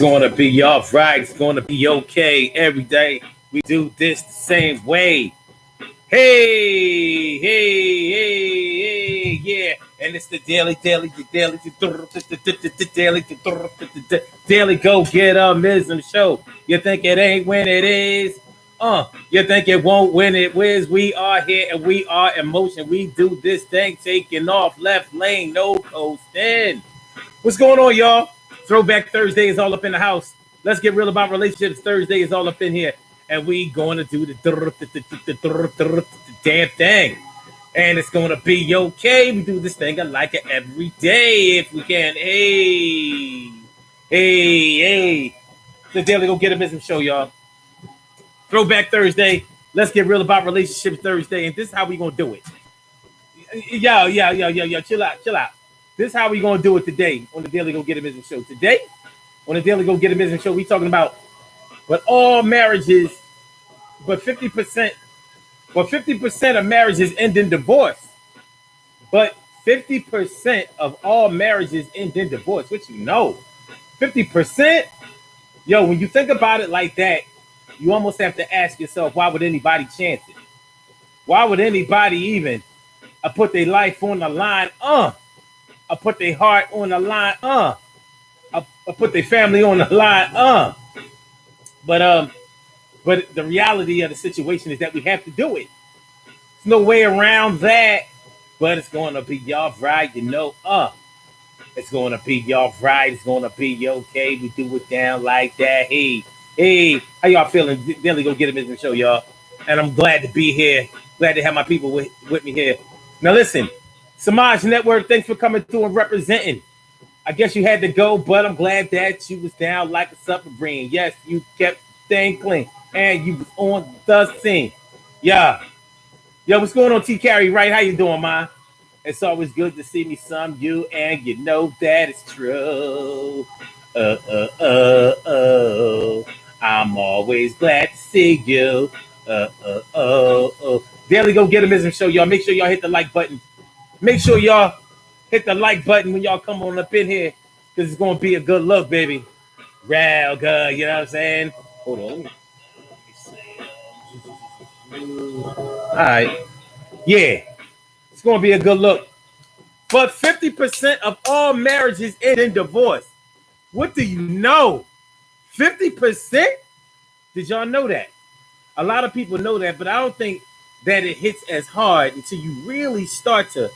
Gonna be all right. It's gonna be okay every day. We do this the same way. Hey, yeah. And it's the daily go get mism show. You think it ain't when it is? You think it won't when it whiz? We are here and we are in motion. We do this thing taking off left lane, no coasting. What's going on, y'all? Throwback Thursday is all up in the house. Let's get real about relationships. Thursday is all up in here. And we going to do the damn thing. And it's going to be okay. We do this thing like it every day if we can. Hey. The Daily Go Get a Business Show, y'all. Throwback Thursday. Let's get real about relationships Thursday. And this is how we going to do it. Yo. Chill out. This is how we going to do it today on the Daily Go Get a Business Show. Today, on the Daily Go Get a Business Show, we talking about but all marriages, but 50% of marriages end in divorce. But 50% of all marriages end in divorce. What you know? 50%? Yo, when you think about it like that, you almost have to ask yourself, why would anybody chance it? Why would anybody even put their life on the line? I put their heart on the line, I put their family on the line, But the reality of the situation is that we have to do it. There's no way around that. But it's gonna be y'all right, you know. It's gonna be y'all right. It's gonna be okay. We do it down like that. Hey, how y'all feeling? Daily Go Get a Business Show, y'all. And I'm glad to be here. Glad to have my people with me here. Now listen. Samaj Network, thanks for coming through and representing. I guess you had to go, but I'm glad that you was down like a submarine. Yes, you kept staying clean, and you was on the scene. Yeah. Yo, what's going on, T. Carey, right? How you doing, man? It's always good to see me some you, and you know that it's true. I'm always glad to see you. Daily Go Get a Business Show, y'all. Make sure y'all hit the like button. Make sure y'all hit the like button when y'all come on up in here, because it's going to be a good look, baby. Real good, you know what I'm saying? Hold on. Let me see. All right. Yeah, it's going to be a good look. But 50% of all marriages end in divorce. What do you know? 50%? Did y'all know that? A lot of people know that, but I don't think that it hits as hard until you really start to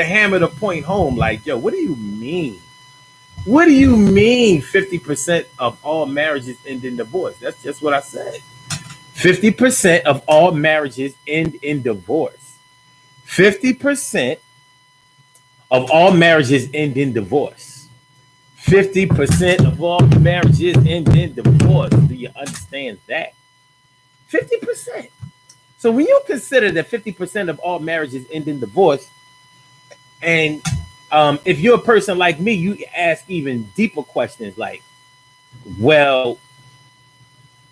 hammer the point home. Like, yo, what do you mean? What do you mean 50% of all marriages end in divorce? That's just what I said. 50% of all marriages end in divorce. 50% of all marriages end in divorce. 50% of all marriages end in divorce. Do you understand that? 50%. So when you consider that 50% of all marriages end in divorce, and if you're a person like me, you ask even deeper questions like, well,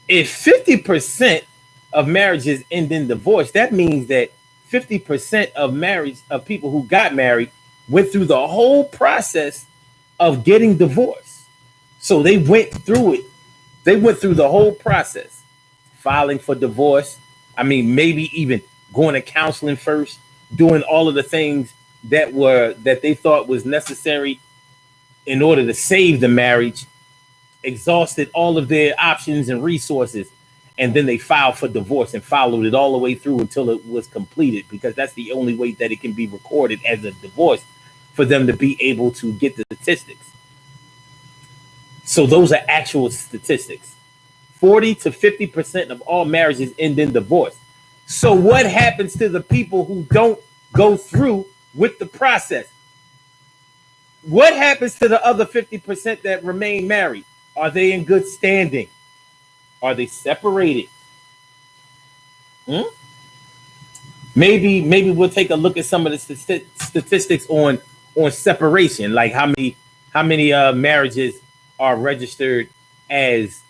if 50% of marriages end in divorce, that means that 50% of people who got married went through the whole process of getting divorced. So they went through it. They went through the whole process, filing for divorce. I mean, maybe even going to counseling first, doing all of the things that they thought was necessary in order to save the marriage, exhausted all of their options and resources, and then they filed for divorce and followed it all the way through until it was completed, because that's the only way that it can be recorded as a divorce for them to be able to get the statistics. So those are actual statistics. 40 to 50% of all marriages end in divorce. So what happens to the people who don't go through with the process? What happens to the other 50% that remain married? Are they in good standing? Are they separated? Maybe we'll take a look at some of the statistics on separation, like how many marriages are registered as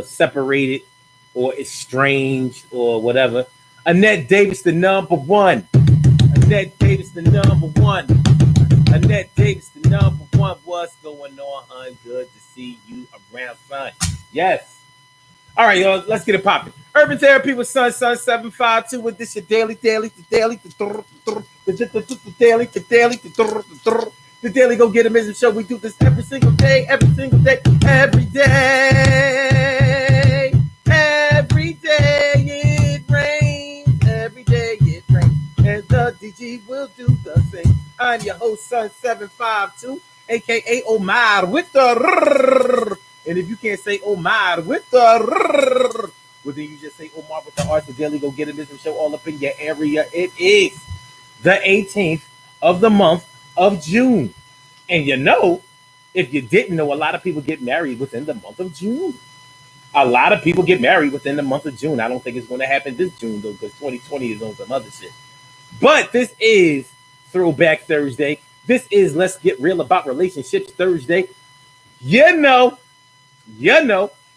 separated or estranged or whatever. Annette Davis, the number one. Annette Davis, the number one. Annette Davis, the number one. What's going on, hun? Good to see you around, son. Yes. All right, y'all, let's get it popping. Urban Therapy with Sun 752 with this your daily, the daily go get a show. We do this every single day, every day, every day. Every day it rains, every day it rains, and the DG will do the same. I'm your host, Sun 752, aka Omar with the. And if you can't say Omar with the, well, then you just say Omar with the Arts, the Daily Go Get a Business Show all up in your area. It is the 18th of the month of June. And you know, if you didn't know, a lot of people get married within the month of June. A lot of people get married within the month of June. I don't think it's going to happen this June, though, because 2020 is on some other shit. But this is Throwback Thursday. This is Let's Get Real About Relationships Thursday. You know,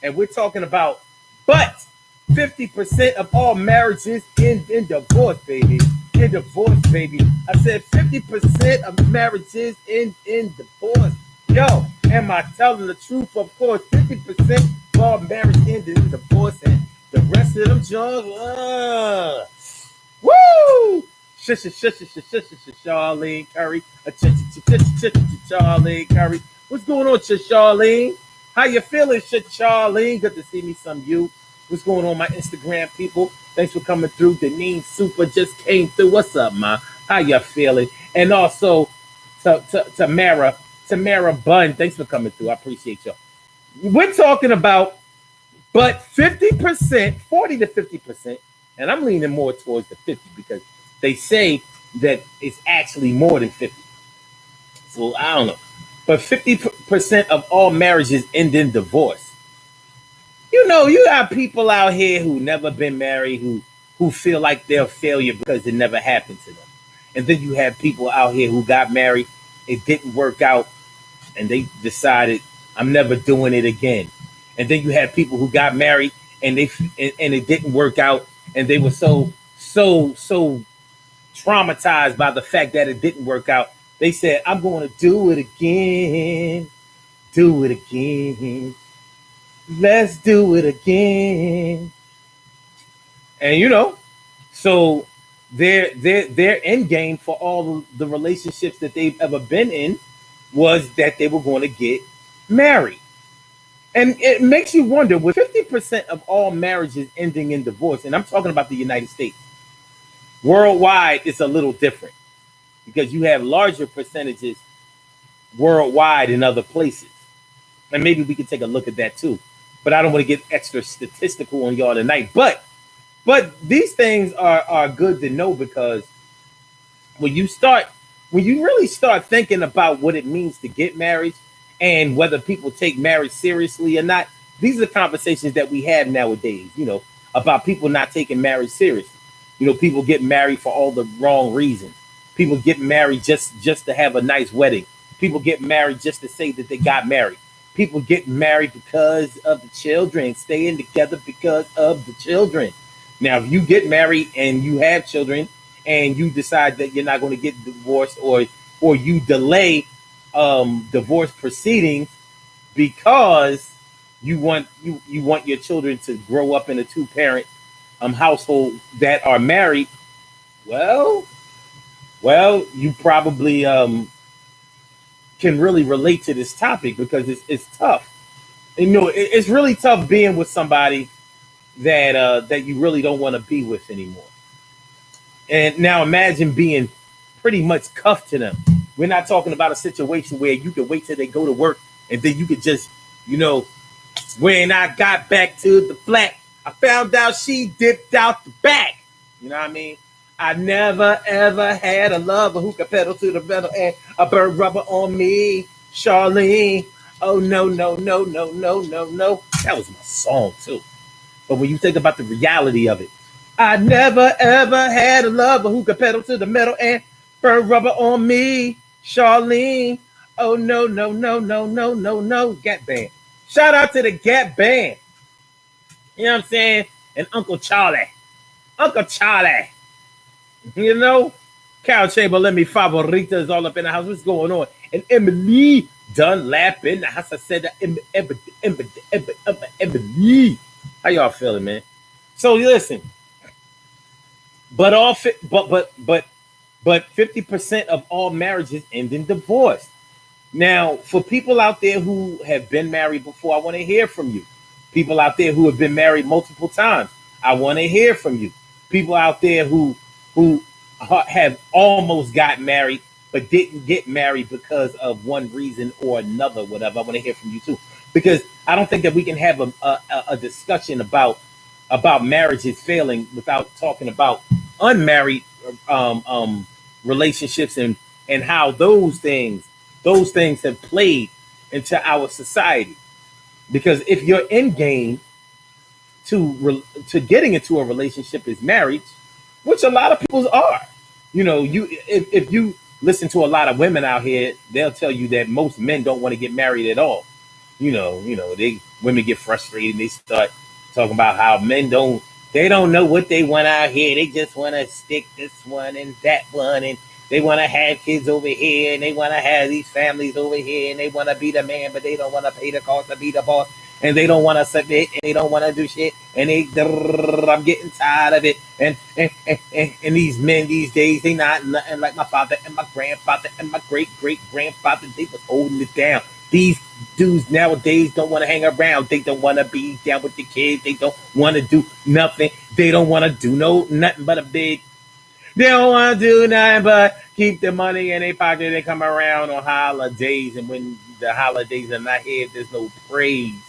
and we're talking about, but 50% of all marriages end in divorce, baby. In divorce, baby. I said 50% of marriages end in divorce. Yo, am I telling the truth? Of course, 50% of all marriages end in divorce, and the rest of them junk, woo! Charlene Curry. Charlene Curry. What's going on, Charlene? How you feeling, Charlene? Good to see me some you. What's going on, my Instagram people? Thanks for coming through. Deneen Super just came through. What's up, ma? How you feeling? And also, Tamara Bunn, thanks for coming through. I appreciate y'all. We're talking about, but 50%, 40 to 50%, and I'm leaning more towards the 50 because they say that it's actually more than 50. So I don't know. But 50% of all marriages end in divorce. You know, you got people out here who never been married, who feel like they're a failure because it never happened to them. And then you have people out here who got married, it didn't work out, and they decided, I'm never doing it again. And then you have people who got married and it didn't work out, and they were so traumatized by the fact that it didn't work out. They said, I'm going to do it again. Do it again. Let's do it again. And you know, so their end game for all the relationships that they've ever been in was that they were going to get married. And it makes you wonder, with 50% of all marriages ending in divorce, and I'm talking about the United States, worldwide it's a little different because you have larger percentages worldwide in other places. And maybe we can take a look at that too. But I don't want to get extra statistical on y'all tonight. But these things are good to know, because when you really start thinking about what it means to get married and whether people take marriage seriously or not, these are the conversations that we have nowadays, you know, about people not taking marriage seriously. You know, people get married for all the wrong reasons. People get married just to have a nice wedding. People get married just to say that they got married. People get married because of the children, staying together because of the children. Now, if you get married and you have children and you decide that you're not going to get divorced, or you delay divorce proceedings because you want your children to grow up in a two-parent household that are married, well, you probably can really relate to this topic, because it's tough. And, you know, it's really tough being with somebody that you really don't want to be with anymore. And now imagine being pretty much cuffed to them. We're not talking about a situation where you can wait till they go to work and then you could just, you know, when I got back to the flat, I found out she dipped out the back. You know what I mean? I never ever had a lover who could pedal to the metal and a bird rubber on me, Charlene. Oh no. That was my song too. But when you think about the reality of it, I never ever had a lover who could pedal to the metal and burn rubber on me, Charlene. Oh no. Gap Band. Shout out to the Gap Band. You know what I'm saying? And Uncle Charlie. You know? Carol Chamberlain, mi favorita, is all up in the house. What's going on? And Emily Dunlap in the house. I said that Emily. How y'all feeling, man? So listen, but all but 50% of all marriages end in divorce. Now, for people out there who have been married before, I want to hear from you. People out there who have been married multiple times, I want to hear from you. People out there who have almost got married but didn't get married because of one reason or another, whatever. I want to hear from you too, because I don't think that we can have a discussion about marriages failing without talking about unmarried relationships and how those things have played into our society. Because if your end game to getting into a relationship is marriage, which a lot of people are, if you listen to a lot of women out here, they'll tell you that most men don't want to get married at all. They women get frustrated and they start talking about how men don't know what they want out here. They just want to stick this one and that one, and they want to have kids over here, and they want to have these families over here, and they want to be the man, but they don't want to pay the cost to be the boss, and they don't want to submit, and they don't want to do shit, and I'm getting tired of it. And these men these days, they not nothing like my father and my grandfather and my great great grandfather. They was holding it down. These dudes nowadays don't want to hang around. They don't want to be down with the kids. They don't want to do nothing. They don't want to do nothing but a big. They don't want to do nothing but keep the money in their pocket and come around on holidays. And when the holidays are not here, there's no praise.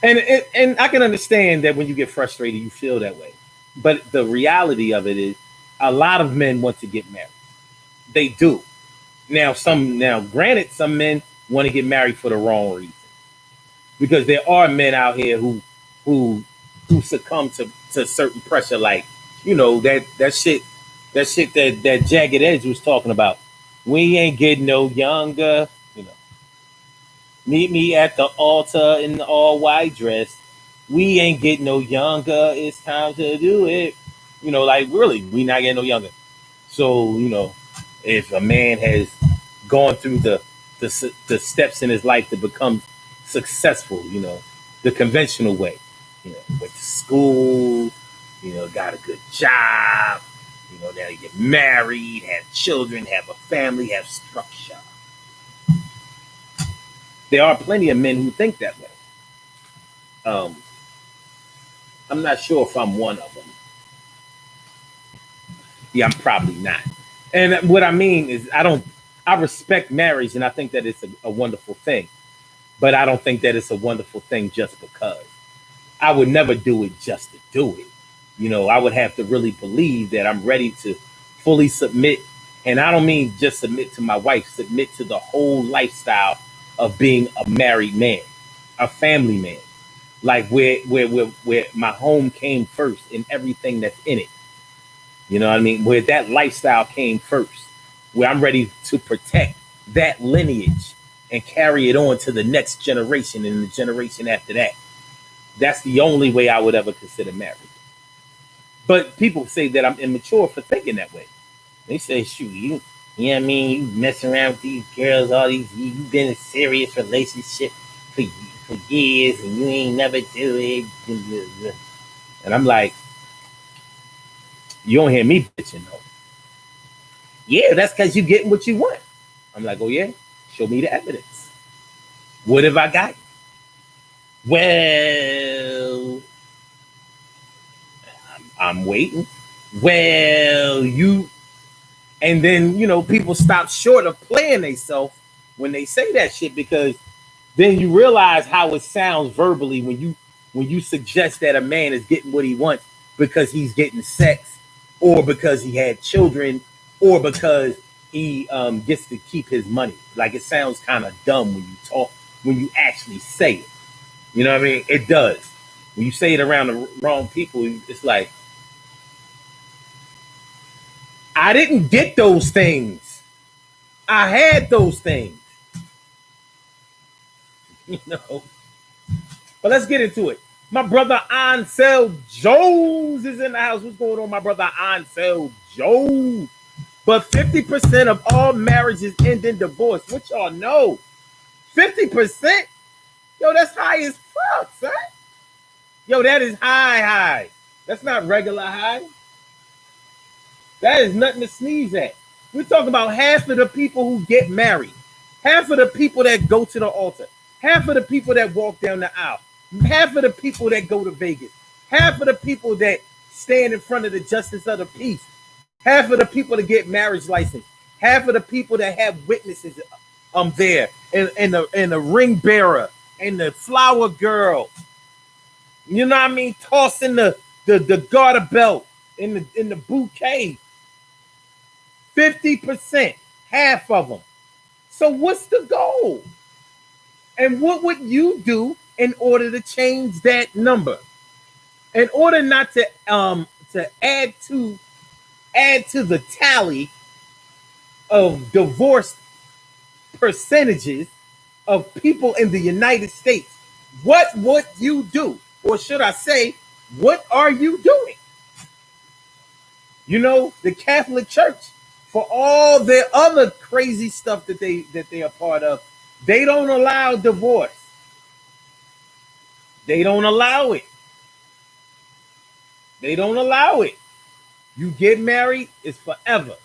And I can understand that when you get frustrated, you feel that way. But the reality of it is, a lot of men want to get married. They do. Now, granted, some men want to get married for the wrong reason, because there are men out here who succumb to certain pressure, like that shit that Jagged Edge was talking about. We ain't getting no younger. Meet me at the altar in the all white dress. We ain't getting no younger. It's time to do it. Like really, we not getting no younger. So if a man has gone through the steps in his life to become successful, the conventional way, went to school, got a good job, now you get married, have children, have a family, have structure. There are plenty of men who think that way. I'm not sure if I'm one of them. Yeah, I'm probably not. And what I mean is, I respect marriage and I think that it's a wonderful thing, but I don't think that it's a wonderful thing just because. I would never do it just to do it. I would have to really believe that I'm ready to fully submit. And I don't mean just submit to my wife, submit to the whole lifestyle of being a married man, a family man, like where my home came first and everything that's in it. You know what I mean? Where that lifestyle came first, where I'm ready to protect that lineage and carry it on to the next generation and the generation after that. That's the only way I would ever consider marriage. But people say that I'm immature for thinking that way. They say, shoot, you know what I mean? You mess around with these girls, all these, you've been in a serious relationship for years and you ain't never do it. And I'm like, you don't hear me bitching though. Yeah, that's because you getting what you want. I'm like, oh yeah? Show me the evidence. What have I got? Well, I'm waiting. Well, and then people stop short of playing themselves when they say that shit, because then you realize how it sounds verbally when you suggest that a man is getting what he wants because he's getting sex, or because he had children, or because he gets to keep his money. Like, it sounds kind of dumb when you actually say it. You know what I mean? It does. When you say it around the wrong people, it's like, I didn't get those things. I had those things. But let's get into it. My brother Ansel Jones is in the house. What's going on, my brother Ansel Jones? But 50% of all marriages end in divorce. What y'all know? 50%? Yo, that's high as fuck, son. Yo, that is high. That's not regular high. That is nothing to sneeze at. We're talking about half of the people who get married, half of the people that go to the altar, half of the people that walk down the aisle, half of the people that go to Vegas, half of the people that stand in front of the justice of the peace, half of the people that get marriage license, half of the people that have witnesses there, and the ring bearer and the flower girl. You know what I mean? Tossing the garter belt in the bouquet. 50%, half of them. So what's the goal? And what would you do in order to change that number? In order not to add to the tally of divorce percentages of people in the United States, what would you do? Or should I say, what are you doing? You know, the Catholic Church, for all their other crazy stuff that they are part of, they don't allow divorce. They don't allow it. They don't allow it. You get married, it's forever.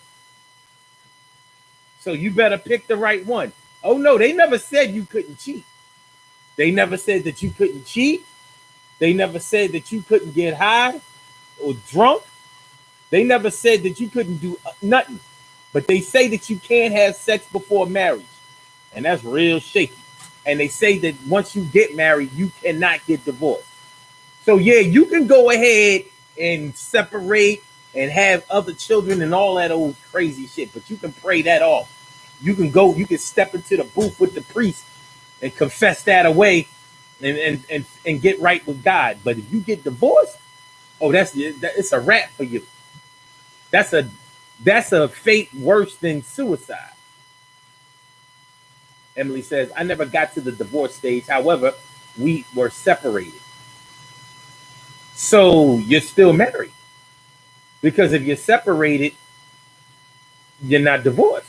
So you better pick the right one. Oh no, they never said you couldn't cheat. They never said that you couldn't cheat. They never said that you couldn't get high or drunk. They never said that you couldn't do nothing. But they say that you can't have sex before marriage. And that's real shaky. And they say that once you get married, you cannot get divorced. So yeah, you can go ahead and separate and have other children and all that old crazy shit, but you can pray that off. You can step into the booth with the priest and confess that away and get right with God. But if you get divorced, it's a wrap for you. That's a fate worse than suicide. Emily says, I never got to the divorce stage. However, we were separated. So you're still married. Because if you're separated, you're not divorced.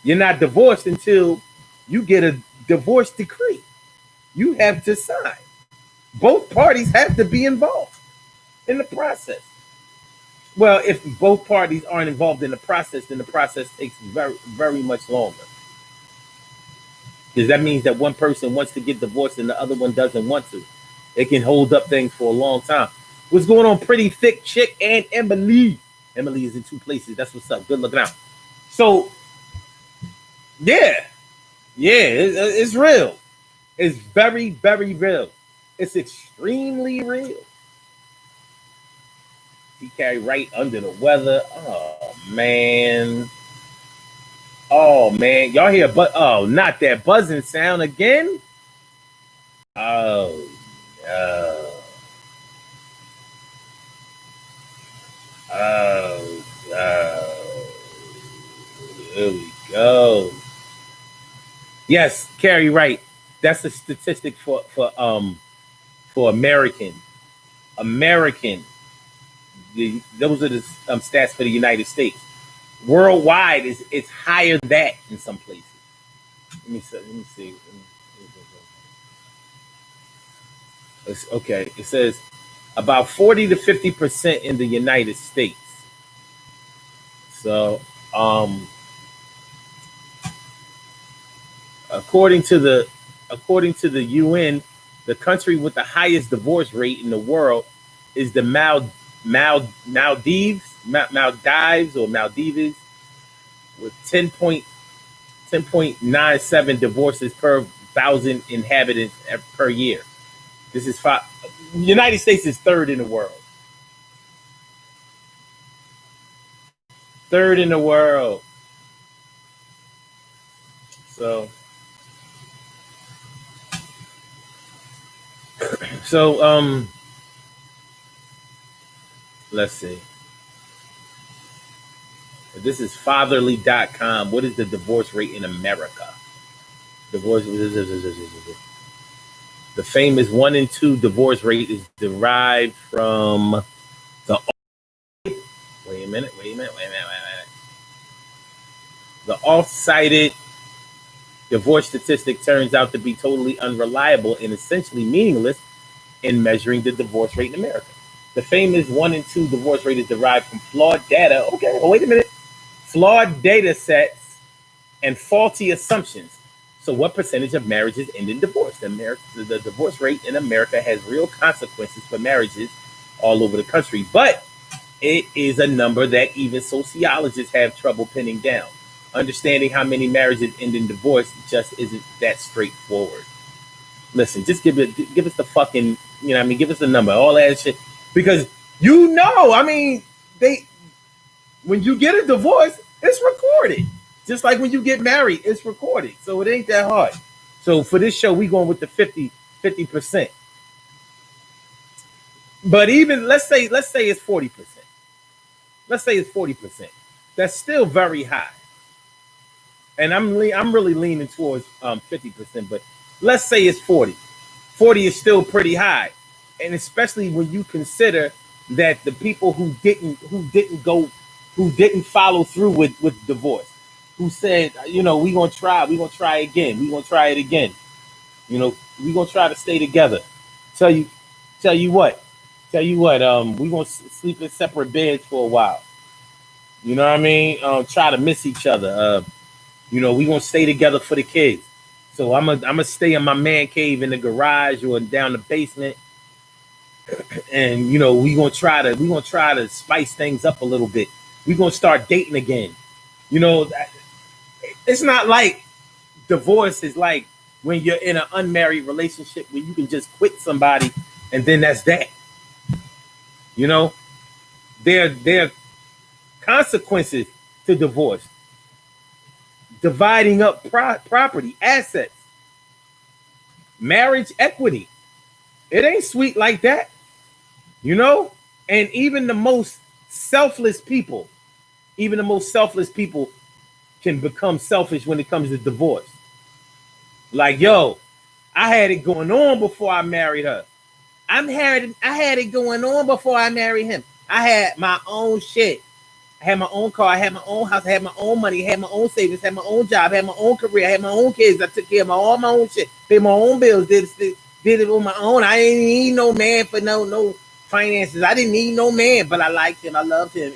You're not divorced until you get a divorce decree. You have to sign. Both parties have to be involved in the process. Well, if both parties aren't involved in the process, then the process takes very, very much longer. Because that means that one person wants to get divorced and the other one doesn't want to. It can hold up things for a long time. What's going on, Pretty Thick Chick and Emily? Emily is in two places. That's what's up. Good looking out. So, yeah, it's real. It's very, very real. It's extremely real. He carried right under the weather. Oh man. Y'all hear not that buzzing sound again. Oh no. Oh no. Here we go. Yes, Carrie Wright. That's a statistic for American. Those are the stats for the United States. Worldwide, it's higher than that in some places. Let me see. Okay, it says about 40 to 50% in the United States. So, according to the UN, the country with the highest divorce rate in the world is the Maldives, with 10.97 divorces per 1,000 inhabitants per year. This is the United States is third in the world. Third in the world. So let's see. This is fatherly.com. What is the divorce rate in America? The famous 1 in 2 divorce rate is derived from the. Wait a minute. The oft-cited divorce statistic turns out to be totally unreliable and essentially meaningless in measuring the divorce rate in America. The famous 1 and 2 divorce rate is derived from flawed data. Okay, well, wait a minute. Flawed data sets and faulty assumptions. So what percentage of marriages end in divorce? The divorce rate in America has real consequences for marriages all over the country, but it is a number that even sociologists have trouble pinning down. Understanding how many marriages end in divorce just isn't that straightforward. Listen, just give us the fucking, give us the number, all that shit. Because when you get a divorce, it's recorded. Just like when you get married, it's recorded. So it ain't that hard. So for this show, we going with the 50%. But even let's say it's 40%. Let's say it's 40%. That's still very high. And I'm really leaning towards 50%, but let's say it's 40. 40 is still pretty high. And especially when you consider that the people who didn't follow through with divorce, who said, we gonna try again, we gonna try it again, we gonna try to stay together. Tell you what, we gonna sleep in separate beds for a while. You know what I mean? Try to miss each other. We gonna stay together for the kids. So I'm gonna stay in my man cave in the garage or down the basement. And we gonna try to spice things up a little bit. We gonna start dating again. It's not like divorce is like when you're in an unmarried relationship where you can just quit somebody and then that's that. There are consequences to divorce. Dividing up property, assets, marriage equity. It ain't sweet like that. And even the most selfless people can become selfish when it comes to divorce. Like, I had it going on before I married her. I had it going on before I married him. I had my own shit. I had my own car. I had my own house. I had my own money. I had my own savings. I had my own job. I had my own career. I had my own kids. I took care of all my own shit. Paid my own bills. Did it on my own. I didn't need no man for no finances. I didn't need no man, but I liked him. I loved him.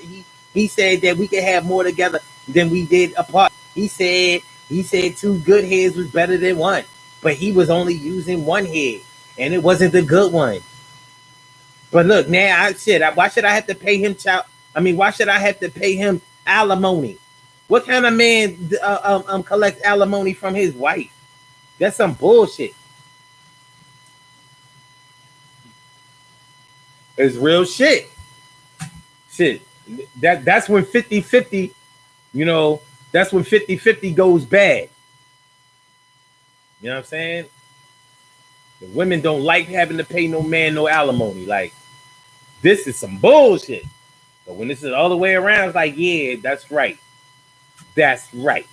He said that we could have more together than we did apart. He said 2 good heads was better than one, but he was only using one head, and it wasn't the good one. But look, now why should I have to pay him why should I have to pay him alimony? What kind of man collects alimony from his wife? That's some bullshit. It's real shit. Shit. That's when 50-50, that's when 50-50 goes bad. You know what I'm saying? The women don't like having to pay no man no alimony. Like, this is some bullshit. But when this is all the way around, it's like, yeah, that's right. That's right.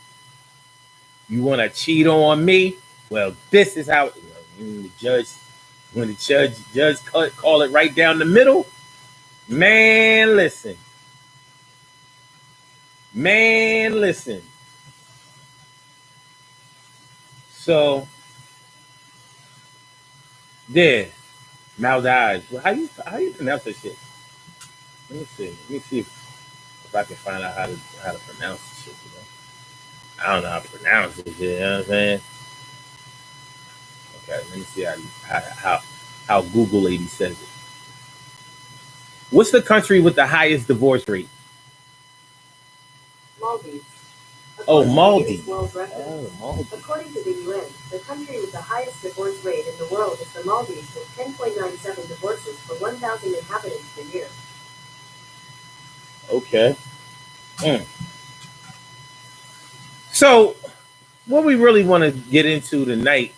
You want to cheat on me? Well, this is how when the judge call it right down the middle. Man, listen. So, yeah, Maldives. Well, how you pronounce that shit? Let me see if I can find out how to pronounce this shit. I don't know how to pronounce it. You know what I'm saying? Okay, let me see how Google lady says it. What's the country with the highest divorce rate? Maldives. Maldives. Maldives. According to the UN, the country with the highest divorce rate in the world is the Maldives, with 10.97 divorces per 1,000 inhabitants per year. Okay. So, what we really want to get into tonight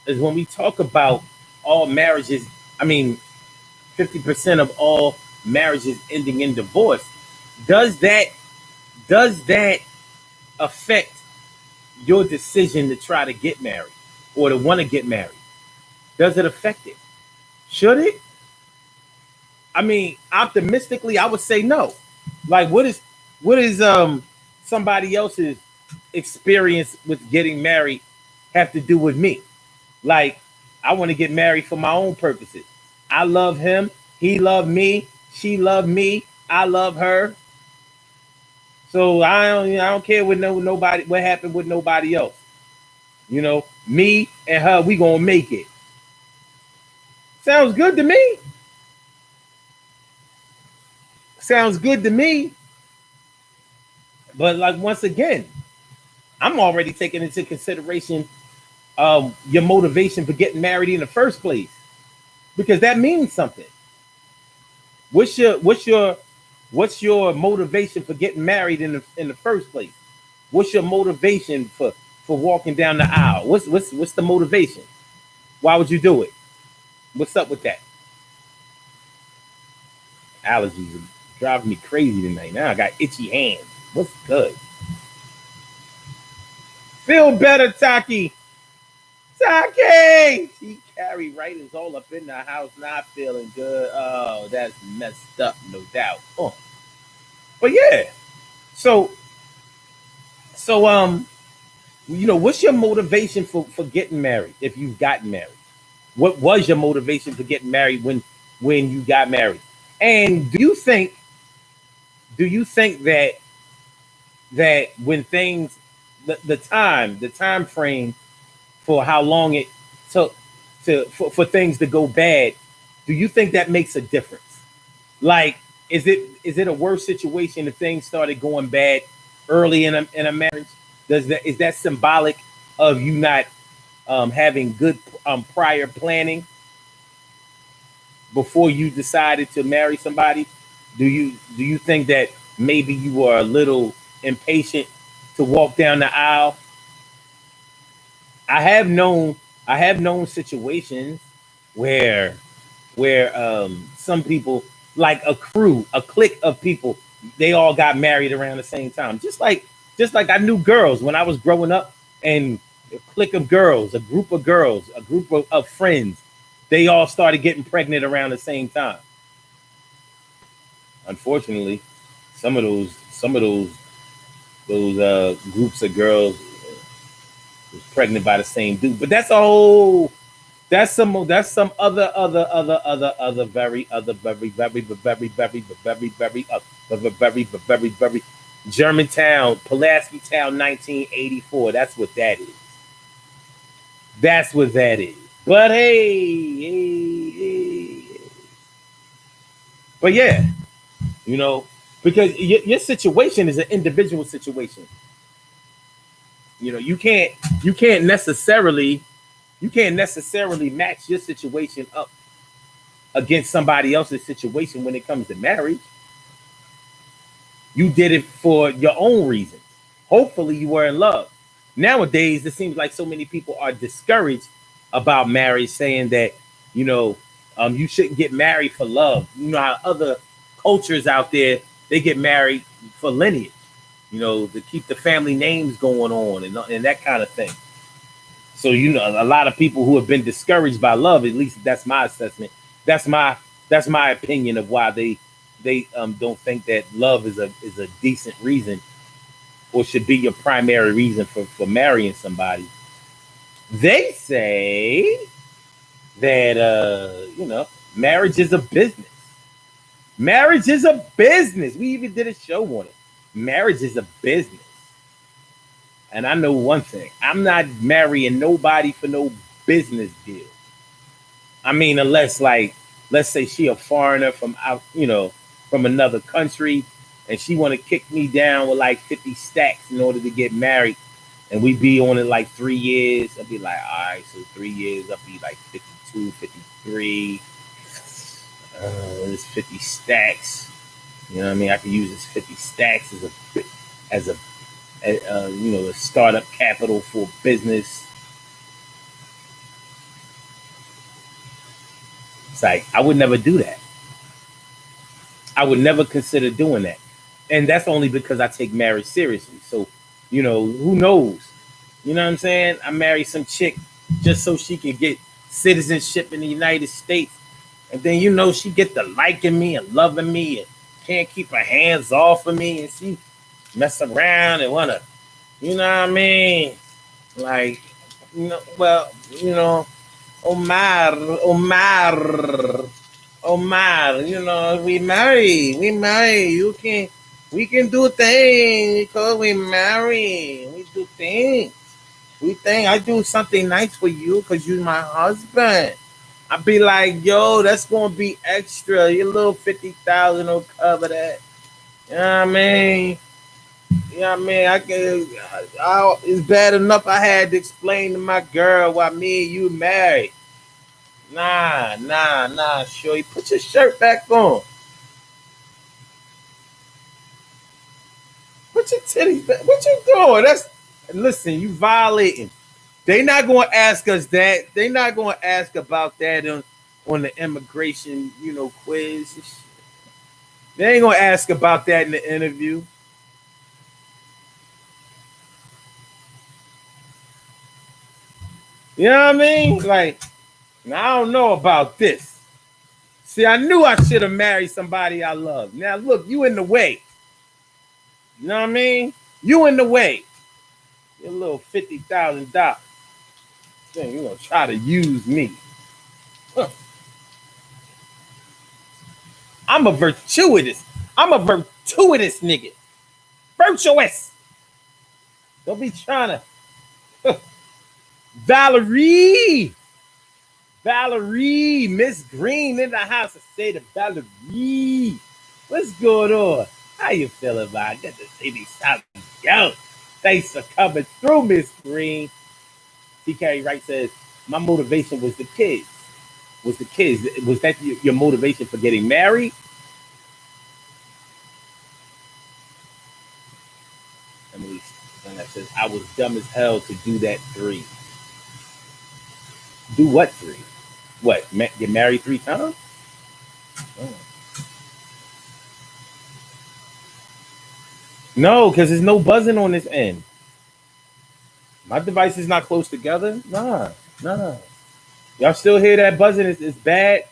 is when we talk about all marriages, 50% of all marriages ending in divorce, does that affect your decision to try to get married or to want to get married? Does it affect it? Should it? Optimistically, I would say no. Like, what is somebody else's experience with getting married have to do with me. Like, I want to get married for my own purposes. I love him. He loved me. She loved me. I love her. So I don't care what nobody what happened with nobody else. Me and her, we gonna make it. Sounds good to me. Sounds good to me. But like once again, I'm already taking into consideration your motivation for getting married in the first place because that means something. What's your motivation for getting married in the first place? What's your motivation for walking down the aisle? What's the motivation? Why would you do it? What's up with that? Allergies are driving me crazy tonight. Now I got itchy hands. What's good? Feel better, Taki. Taki! She carry right is all up in the house, not feeling good. Oh, that's messed up, no doubt. But yeah. So what's your motivation for getting married if you've gotten married? What was your motivation for getting married when you got married? And do you think that when things the time frame for how long it took for things to go bad, do you think that makes a difference? Like, is it a worse situation if things started going bad early in a marriage? Is that symbolic of you not having good prior planning before you decided to marry somebody? Do you think that maybe you were a little impatient to walk down the aisle? I have known I have known situations where some people, like a crew, a clique of people, they all got married around the same time. Just like I knew girls when I was growing up, and a clique of girls, a group of girls, a group of friends, they all started getting pregnant around the same time. Unfortunately, some of those groups of girls was pregnant by the same dude. But that's some other very Germantown, Pulaski Town 1984. That's what that is. That's what that is. But hey. But yeah, you know, because your situation is an individual situation. You can't necessarily match your situation up against somebody else's situation when it comes to marriage. You did it for your own reasons. Hopefully, you were in love. Nowadays, it seems like so many people are discouraged about marriage, saying that you know you shouldn't get married for love. You know how other cultures out there, they get married for lineage. To keep the family names going on and that kind of thing. So a lot of people who have been discouraged by love, at least that's my assessment. That's my opinion of why they don't think that love is a decent reason or should be your primary reason for marrying somebody. They say that marriage is a business. Marriage is a business. We even did a show on it. Marriage is a business. And I know one thing. I'm not marrying nobody for no business deal. I mean, unless, like, let's say she a foreigner from out, from another country, and she want to kick me down with like 50 stacks in order to get married, and we be on it like 3 years. I'd be like, all right, so 3 years, I'll be like 52, 53. It's 50 stacks. You know what I mean? I can use this 50 stacks as a startup capital for business. It's like I would never do that. I would never consider doing that, and that's only because I take marriage seriously. So, who knows? You know what I'm saying? I married some chick just so she can get citizenship in the United States, and then she get to liking me and loving me and can't keep her hands off of me, and she mess around and wanna You know what I mean? Like, well, Omar, Omar, Omar, we marry. We can do things because we marry. We do things. We think I do something nice for you because you're my husband. I'd be like, yo, that's gonna be extra. Your little 50,000 will cover that. You know what I mean? Yeah, I mean, it's bad enough I had to explain to my girl why me and you married. Nah, Shorty. Put your shirt back on. Put your titties back. What you doing? Listen, you violating. They not gonna ask us that. They not gonna ask about that on the immigration, quiz. They ain't gonna ask about that in the interview. You know what I mean? Like, now I don't know about this. See, I knew I should have married somebody I love. Now look, you in the way. You know what I mean? You in the way. Your little $50,000. Thing, you gonna try to use me. Huh. I'm a virtuous. I'm a virtuous nigga. Virtuous. Don't be trying to. Valerie. Valerie. Miss Green in the house. I say to Valerie. What's going on? How you feeling, man? Get to see me something. Yo. Thanks for coming through, Miss Green. T. Carey Wright says, my motivation was the kids. Was the kids. Was that your motivation for getting married? Emily and that says, I was dumb as hell to do that three. Do what three? What? Get married 3 times? Oh. No, because there's no buzzing on this end. My device is not close together. Nah. Y'all still hear that buzzing? It's bad.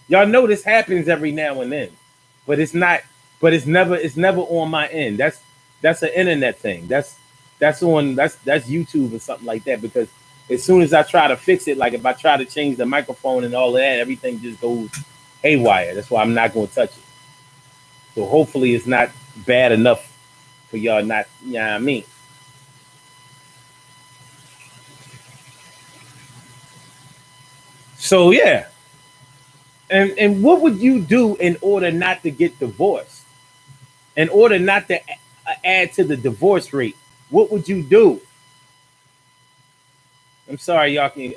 Y'all know this happens every now and then, but it's not. But it's never on my end. That's an internet thing. That's YouTube or something like that. Because as soon as I try to fix it, like if I try to change the microphone and all of that, everything just goes haywire. That's why I'm not going to touch it. So hopefully it's not bad enough for y'all not. You know what I mean? So yeah. And what would you do in order not to get divorced? In order not to add to the divorce rate, what would you do? I'm sorry y'all can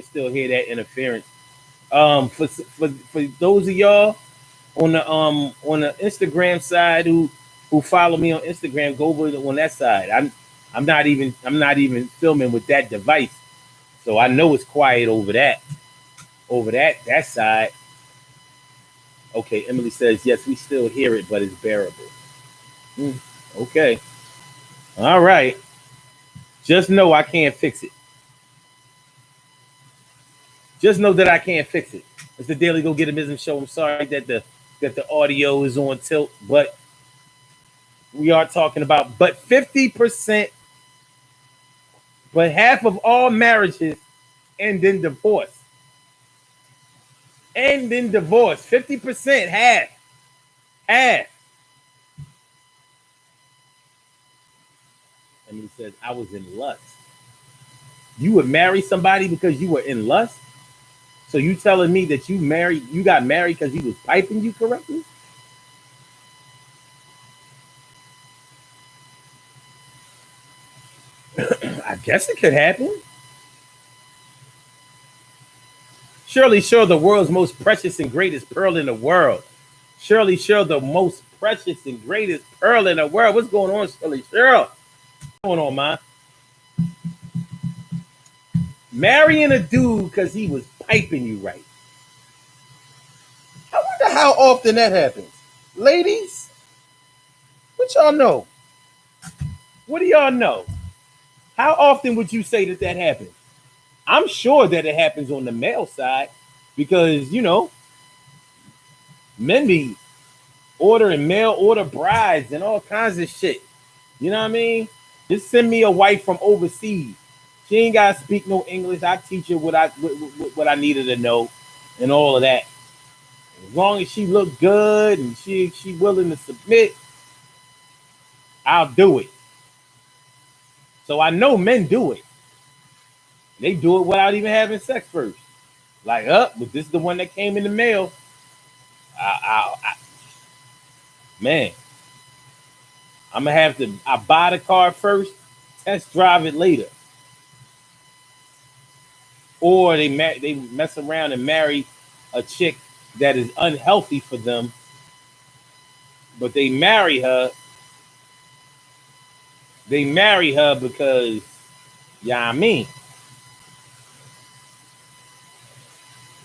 still hear that interference. For those of y'all on the Instagram side who follow me on Instagram, go over on that side. I'm not even filming with that device, so I know it's quiet over that side. Okay, Emily says yes, we still hear it, but it's bearable. Hmm, okay, all right. Just know I can't fix it. Just know that I can't fix it. It's the Daily Go Get Getism show. I'm sorry that the audio is on tilt, but we are talking about. But 50%, but half of all marriages end in divorce. End in divorce. 50%, half. And he says, I was in lust. You would marry somebody because you were in lust? So you telling me that you got married because he was piping you correctly? I guess it could happen. Surely, sure, the world's most precious and greatest pearl in the world. Shirley Sure, the most precious and greatest pearl in the world. What's going on, Shirley Sure? What's going on, man? Marrying a dude because he was piping you right. I wonder how often that happens. Ladies, what y'all know? What do y'all know? How often would you say that happens? I'm sure that it happens on the male side because, men be ordering mail order brides and all kinds of shit. You know what I mean? Just send me a wife from overseas. She ain't gotta speak no English. I teach her what I needed to know, and all of that. As long as she look good and she willing to submit, I'll do it. So I know men do it. They do it without even having sex first. Like, but this is the one that came in the mail. Man, I'm gonna have to. I buy the car first, test drive it later, or they mess around and marry a chick that is unhealthy for them, but they marry her. They marry her because, yeah, I mean,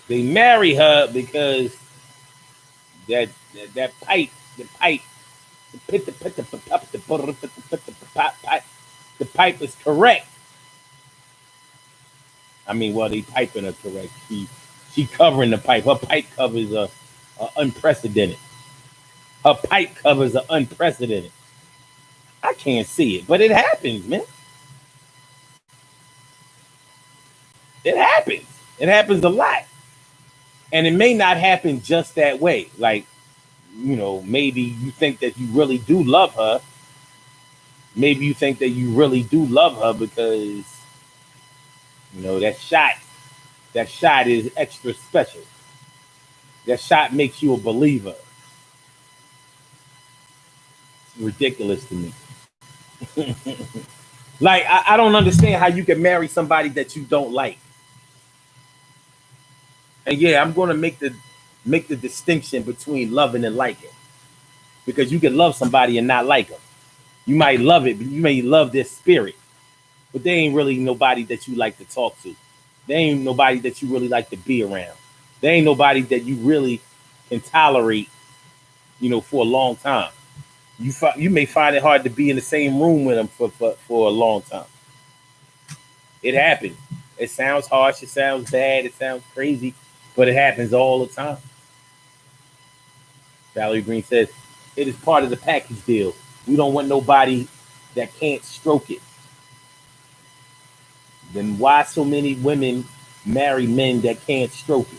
they marry her because that pipe, the pipe, the pipe is correct. I mean, well, they piping her correct. She covering the pipe. Her pipe covers a unprecedented. Her pipe covers are unprecedented. I can't see it, but it happens, man. It happens. It happens a lot. And it may not happen just that way. Like, maybe you think that you really do love her. Maybe you think that you really do love her because, that shot is extra special. That shot makes you a believer. It's ridiculous to me. Like, I don't understand how you can marry somebody that you don't like. And yeah, I'm going to make the distinction between loving and liking, because you can love somebody and not like them. You might love it, but you may love their spirit, but they ain't really nobody that you like to talk to. They ain't nobody that you really like to be around. They ain't nobody that you really can tolerate, for a long time. You may find it hard to be in the same room with them for a long time. It happens. It sounds harsh. It sounds bad. It sounds crazy, but it happens all the time. Valerie Green says, it is part of the package deal. We don't want nobody that can't stroke it. Then why so many women marry men that can't stroke it?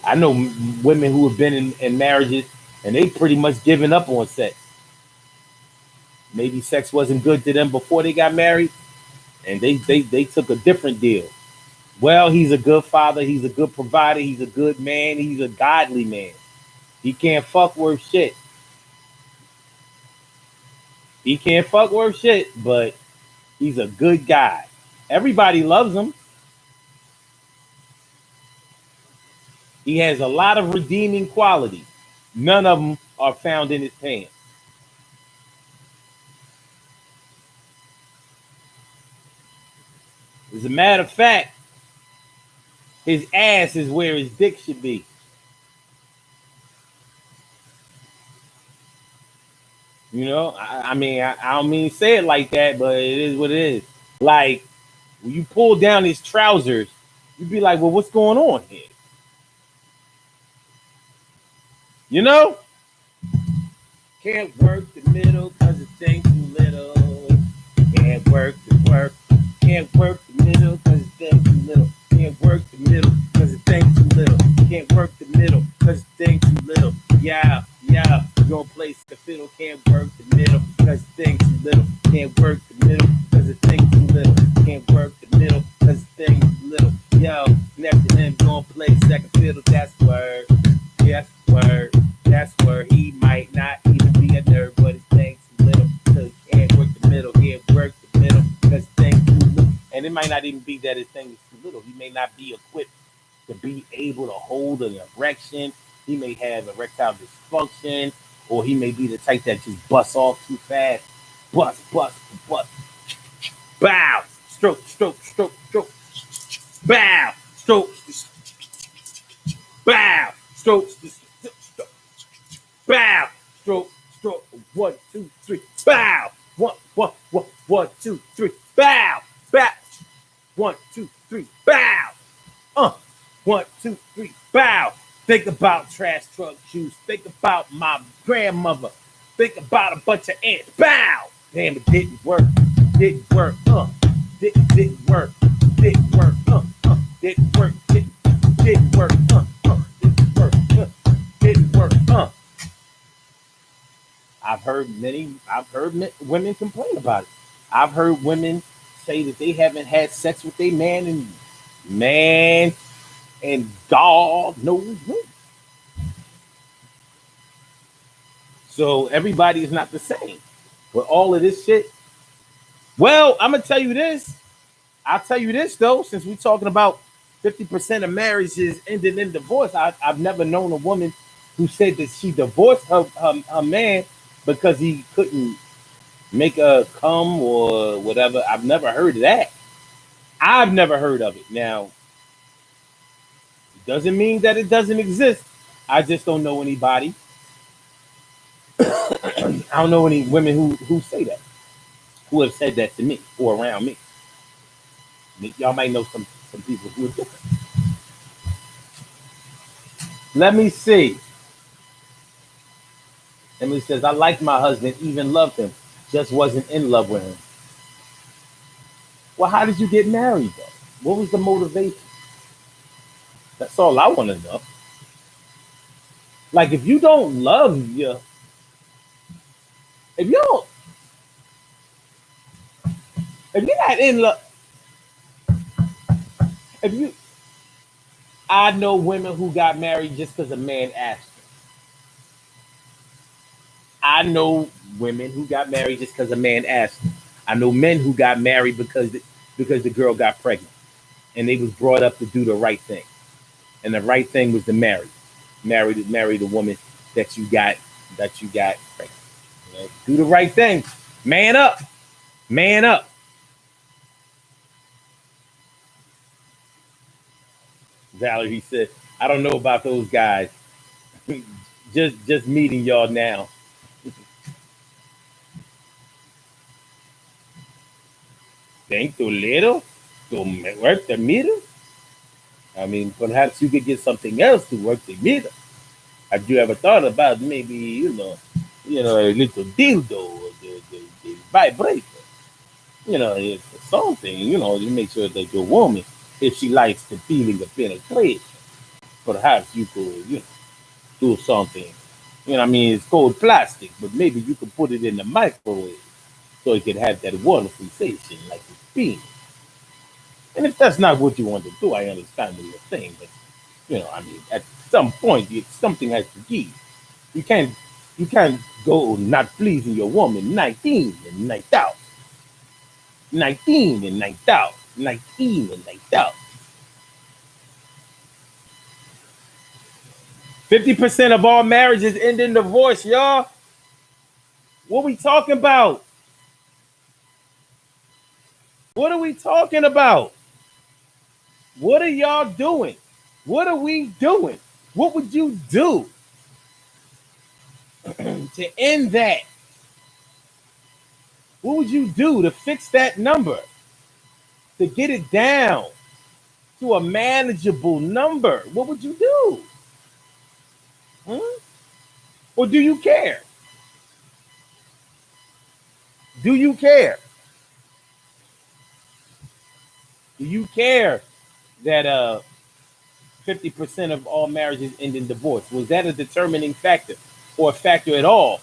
I know women who have been in marriages and they pretty much given up on sex. Maybe sex wasn't good to them before they got married, and they took a different deal. Well, he's a good father, he's a good provider, he's a good man, he's a godly man. He can't fuck worth shit. He can't fuck worth shit, but he's a good guy. Everybody loves him. He has a lot of redeeming qualities. None of them are found in his pants. As a matter of fact, his ass is where his dick should be. I mean, I don't mean to say it like that, but it is what it is. Like, when you pull down his trousers, you'd be like, well, what's going on here? You know? Can't work the middle because it ain't too little. Can't work the work. Can't work the middle because it ain't too little. Can't work the middle because it ain't too little. Can't work the middle because it ain't too little. Yeah. Your place the fiddle. Can't work the middle because it ain't too little. Can't work the middle because it ain't too little. Can't work the middle because it ain't too little. Yo, next to him gonna play second fiddle. That's word. Yes, word. That's where he might not even be a nerd, but it ain't too little. Cause he can't work the middle. Can't work the middle because it ain't too little. And it might not even be that his thing is too little. He may not be equipped to be able to hold an erection. He may have erectile dysfunction, or he may be the type that just busts off too fast. Bust. Bow. Stroke. Bow. Stroke. Bow. Stroke. Bow. Stroke. 1, 2, 3. Bow. 1, 2, 3. Bow. Bow. 1, 2, 3. Bow. 1, 2, 3. Bow. Think about trash truck juice. Think about my grandmother. Think about a bunch of ants. Bow. Damn, it didn't work. Didn't work. Didn't work. Didn't work. Didn't work. Didn't work. Didn't work. Didn't work. I've heard women complain about it. I've heard women say that they haven't had sex with their man and God knows when. So everybody is not the same. With all of this shit. Well, I'm gonna tell you this. I'll tell you this though, since we're talking about 50% of marriages ending in divorce, I've never known a woman who said that she divorced her man because he couldn't make her come or whatever. I've never heard of that. I've never heard of it. Now, it doesn't mean that it doesn't exist. I just don't know anybody. I don't know any women who say that, who have said that to me or around me. Y'all might know some people who are different. Let me see. Emily says, I liked my husband, even loved him, just wasn't in love with him. Well, how did you get married though? What was the motivation? That's all I want to know. Like, if you don't love you, if you don't, if you're not in love, if you, I know women who got married just because a man asked them. I know women who got married just because a man asked them. I know men who got married because the girl got pregnant, and they was brought up to do the right thing, and the right thing was to marry the woman that you got pregnant. You know, do the right thing, man up, man up. Valerie said, I don't know about those guys. just meeting y'all now. Think too little to work the meter? I mean, perhaps you could get something else to work the meter. Have you ever thought about maybe, a little dildo or the vibrator? It's something, to make sure that your woman, if she likes the feeling of penetration, perhaps you could, do something. I mean, it's cold plastic, but maybe you could put it in the microwave so it can have that wonderful sensation like it's being. And if that's not what you want to do, I understand what you're saying, but I mean, at some point, something has to give. You can't, you can't go not pleasing your woman 19 and night out, 19 and night out, 19 and night out. 50% of all marriages end in divorce, y'all. What we talking about? What are we talking about? What are y'all doing? What are we doing? What would you do to end that? What would you do to fix that number? To get it down to a manageable number? What would you do? Or do you care? Do you care? Do you care that 50% of all marriages end in divorce? Was that a determining factor or a factor at all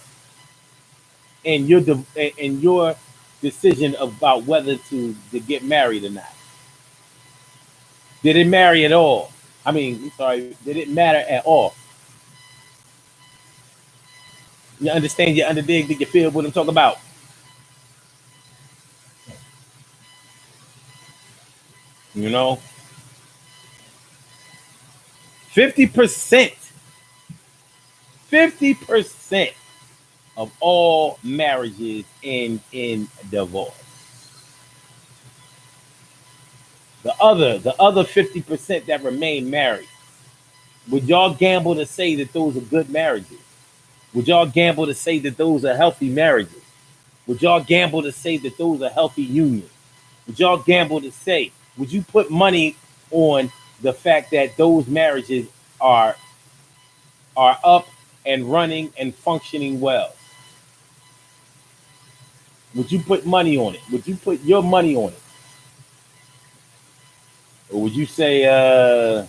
in your decision about whether to get married or not? Did it marry at all? I mean, I'm sorry, did it matter at all? You understand? You underdig? Did you feel what I'm talking about? You know, 50%, 50% of all marriages end in divorce. The other 50% that remain married, would y'all gamble to say that those are good marriages? Would y'all gamble to say that those are healthy marriages? Would y'all gamble to say that those are healthy unions? Would y'all gamble to say, would you put money on the fact that those marriages are up and running and functioning well? Would you put money on it? Would you put your money on it? Or would you say,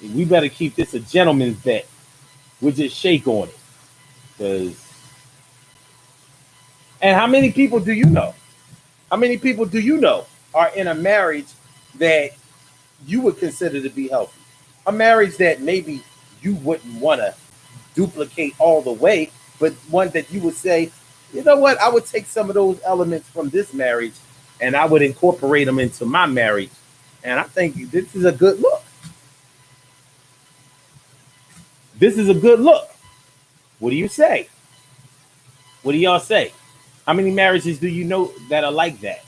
we better keep this a gentleman's bet? We'll just shake on it. Cause, and how many people do you know? How many people do you know are in a marriage that you would consider to be healthy? A marriage that maybe you wouldn't want to duplicate all the way, but one that you would say, you know what, I would take some of those elements from this marriage and I would incorporate them into my marriage. And I think this is a good look. This is a good look. What do you say? What do y'all say? How many marriages do you know that are like that?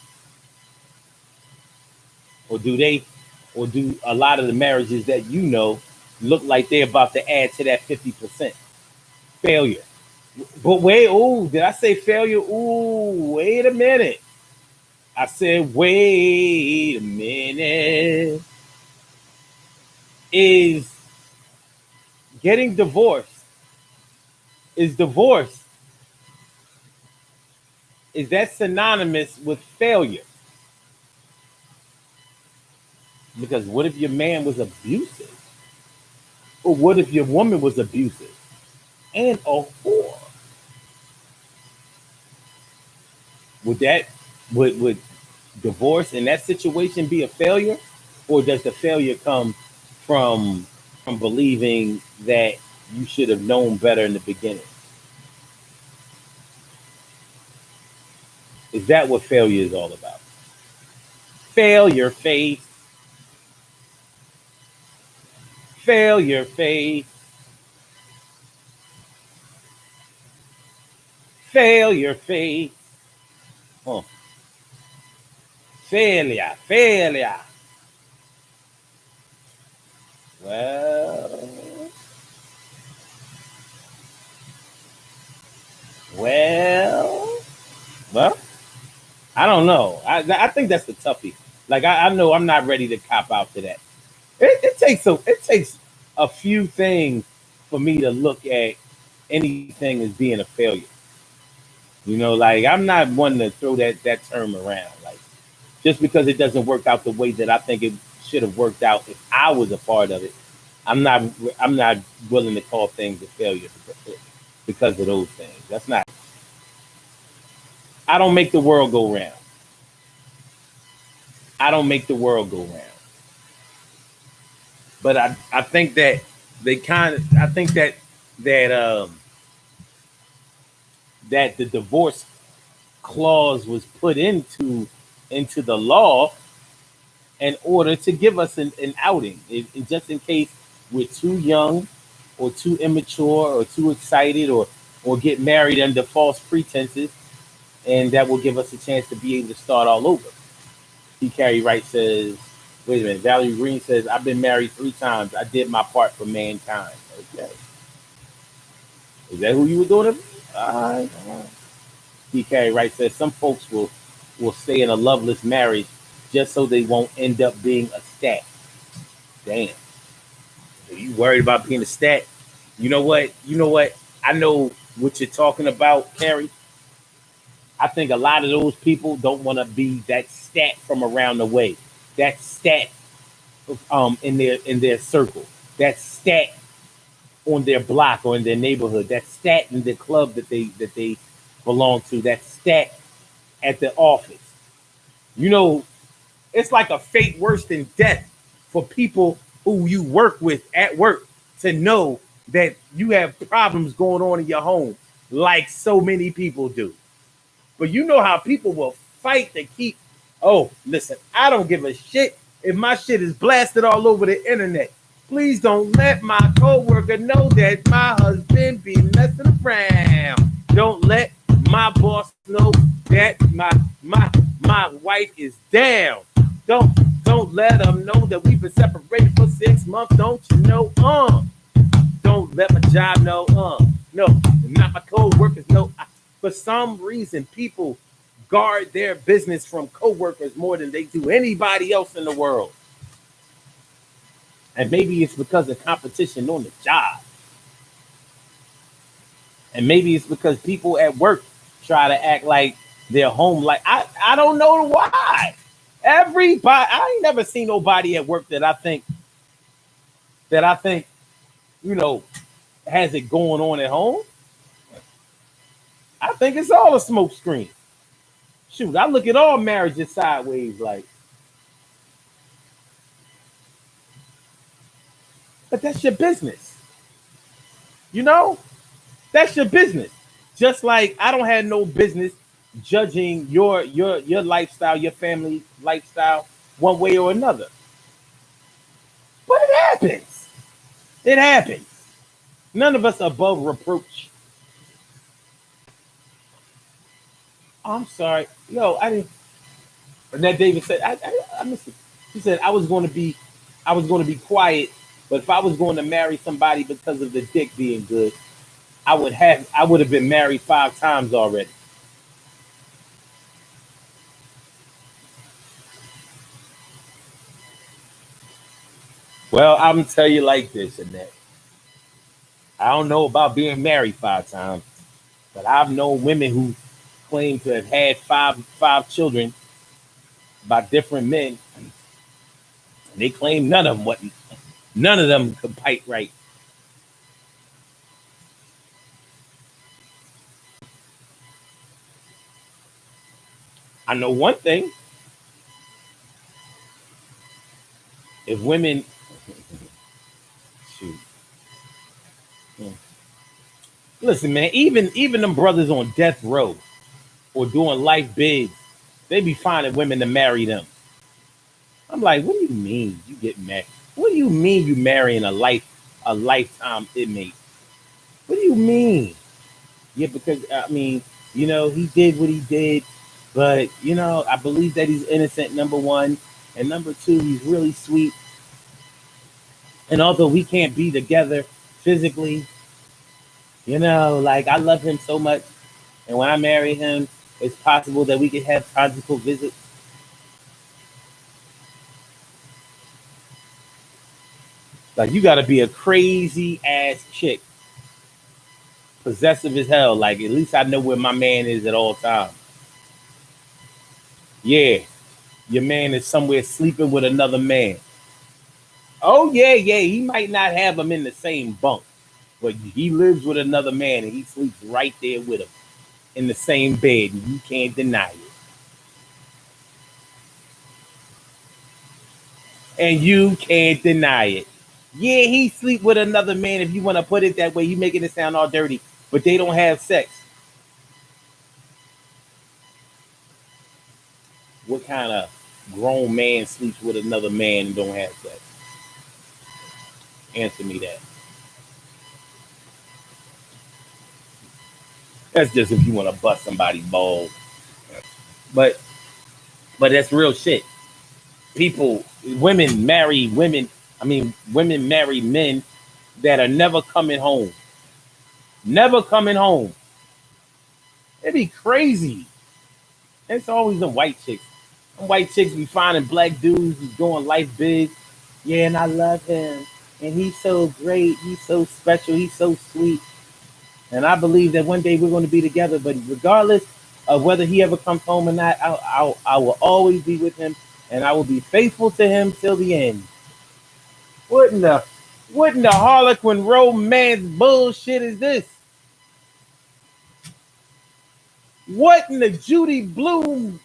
Or do they, or do a lot of the marriages that you know look like they're about to add to that 50%? Failure. But wait, oh, did I say failure? Ooh, wait a minute. I said, wait a minute. Is getting divorced, is divorce, is that synonymous with failure? Because what if your man was abusive? Or what if your woman was abusive and a whore? Would that, would divorce in that situation be a failure? Or does the failure come from believing that you should have known better in the beginning? Is that what failure is all about? Failure, faith. Failure, faith. Failure, faith. Huh. Failure, failure. Well, well, well. I don't know. I think that's the toughie. Like I know I'm not ready to cop out to that. It takes a few things for me to look at anything as being a failure. Like I'm not one to throw that term around. Like just because it doesn't work out the way that I think it should have worked out if I was a part of it, I'm not I'm not willing to call things a failure because of those things. That's not. I don't make the world go round. I don't make the world go round. But I think that I think that that the divorce clause was put into the law in order to give us an outing, just in case we're too young or too immature or too excited or get married under false pretenses, and that will give us a chance to be able to start all over. P. Carey Wright says, wait a minute, Valerie Green says, I've been married 3 times. I did my part for mankind. Okay. Is that who you were doing it? All right. All right. P. Carey Wright says, some folks will stay in a loveless marriage just so they won't end up being a stat. Damn. Are you worried about being a stat? You know what? You know what? I know what you're talking about, Carrie. I think a lot of those people don't want to be that stat from around the way. That stat in their circle. That stat on their block or in their neighborhood. That stat in the club that they belong to. That stat at the office. You know, it's like a fate worse than death for people who you work with at work to know that you have problems going on in your home, like so many people do. But you know how people will fight to keep. Oh, listen, I don't give a shit if my shit is blasted all over the internet. Please don't let my coworker know that my husband be messing around. Don't let my boss know that my wife is down. Don't don't let them know that we've been separated for 6 months. Don't you know? Don't let my job know. No, not my co-workers. No, for some reason, people guard their business from co-workers more than they do anybody else in the world. And maybe it's because of competition on the job. And maybe it's because people at work try to act like their home life. I don't know why. Everybody, I ain't never seen nobody at work that I think you know has it going on at home. I think it's all a smoke screen. Shoot, I look at all marriages sideways, like, but that's your business. You know, that's your business. Just like I don't have no business judging your lifestyle, your family lifestyle, one way or another. But it happens. It happens. None of us are above reproach. I'm sorry, yo, I didn't. And that David said, I missed it. He said I was going to be quiet, but if I was going to marry somebody because of the dick being good, I would have been married 5 times already. Well, I'm gonna tell you like this, Annette. I don't know about being married 5 times, but I've known women who claim to have had five children by different men. And they claim none of them could pipe right. I know one thing: if women, shoot, listen, man, even them brothers on death row or doing life bids, they be finding women to marry them. I'm like, what do you mean you get married? What do you mean you marrying a lifetime inmate? What do you mean? Yeah, because I mean, he did what he did, but I believe that he's innocent. Number one, and number two, he's really sweet. And although we can't be together physically, like I love him so much, and when I marry him, it's possible that we could have conjugal visits. Like you got to be a crazy ass chick, possessive as hell. Like at least I know where my man is at all times. Yeah, your man is somewhere sleeping with another man. Oh yeah, yeah. He might not have him in the same bunk, but he lives with another man and he sleeps right there with him in the same bed, and you can't deny it. And you can't deny it. Yeah, he sleep with another man. If you want to put it that way, you making it sound all dirty, but they don't have sex. What kind of grown man sleeps with another man and don't have sex? Answer me that. That's just if you want to bust somebody balls. But that's real shit. People, women marry women. I mean, women marry men that are never coming home. Never coming home. It'd be crazy. It's always the white chicks. Them white chicks be finding black dudes who's doing life big. Yeah, and I love him. And he's so great. He's so special. He's so sweet. And I believe that one day we're going to be together. But regardless of whether he ever comes home or not, I will always be with him. And I will be faithful to him till the end. What in the what in the Harlequin romance bullshit is this? What in the Judy Bloom?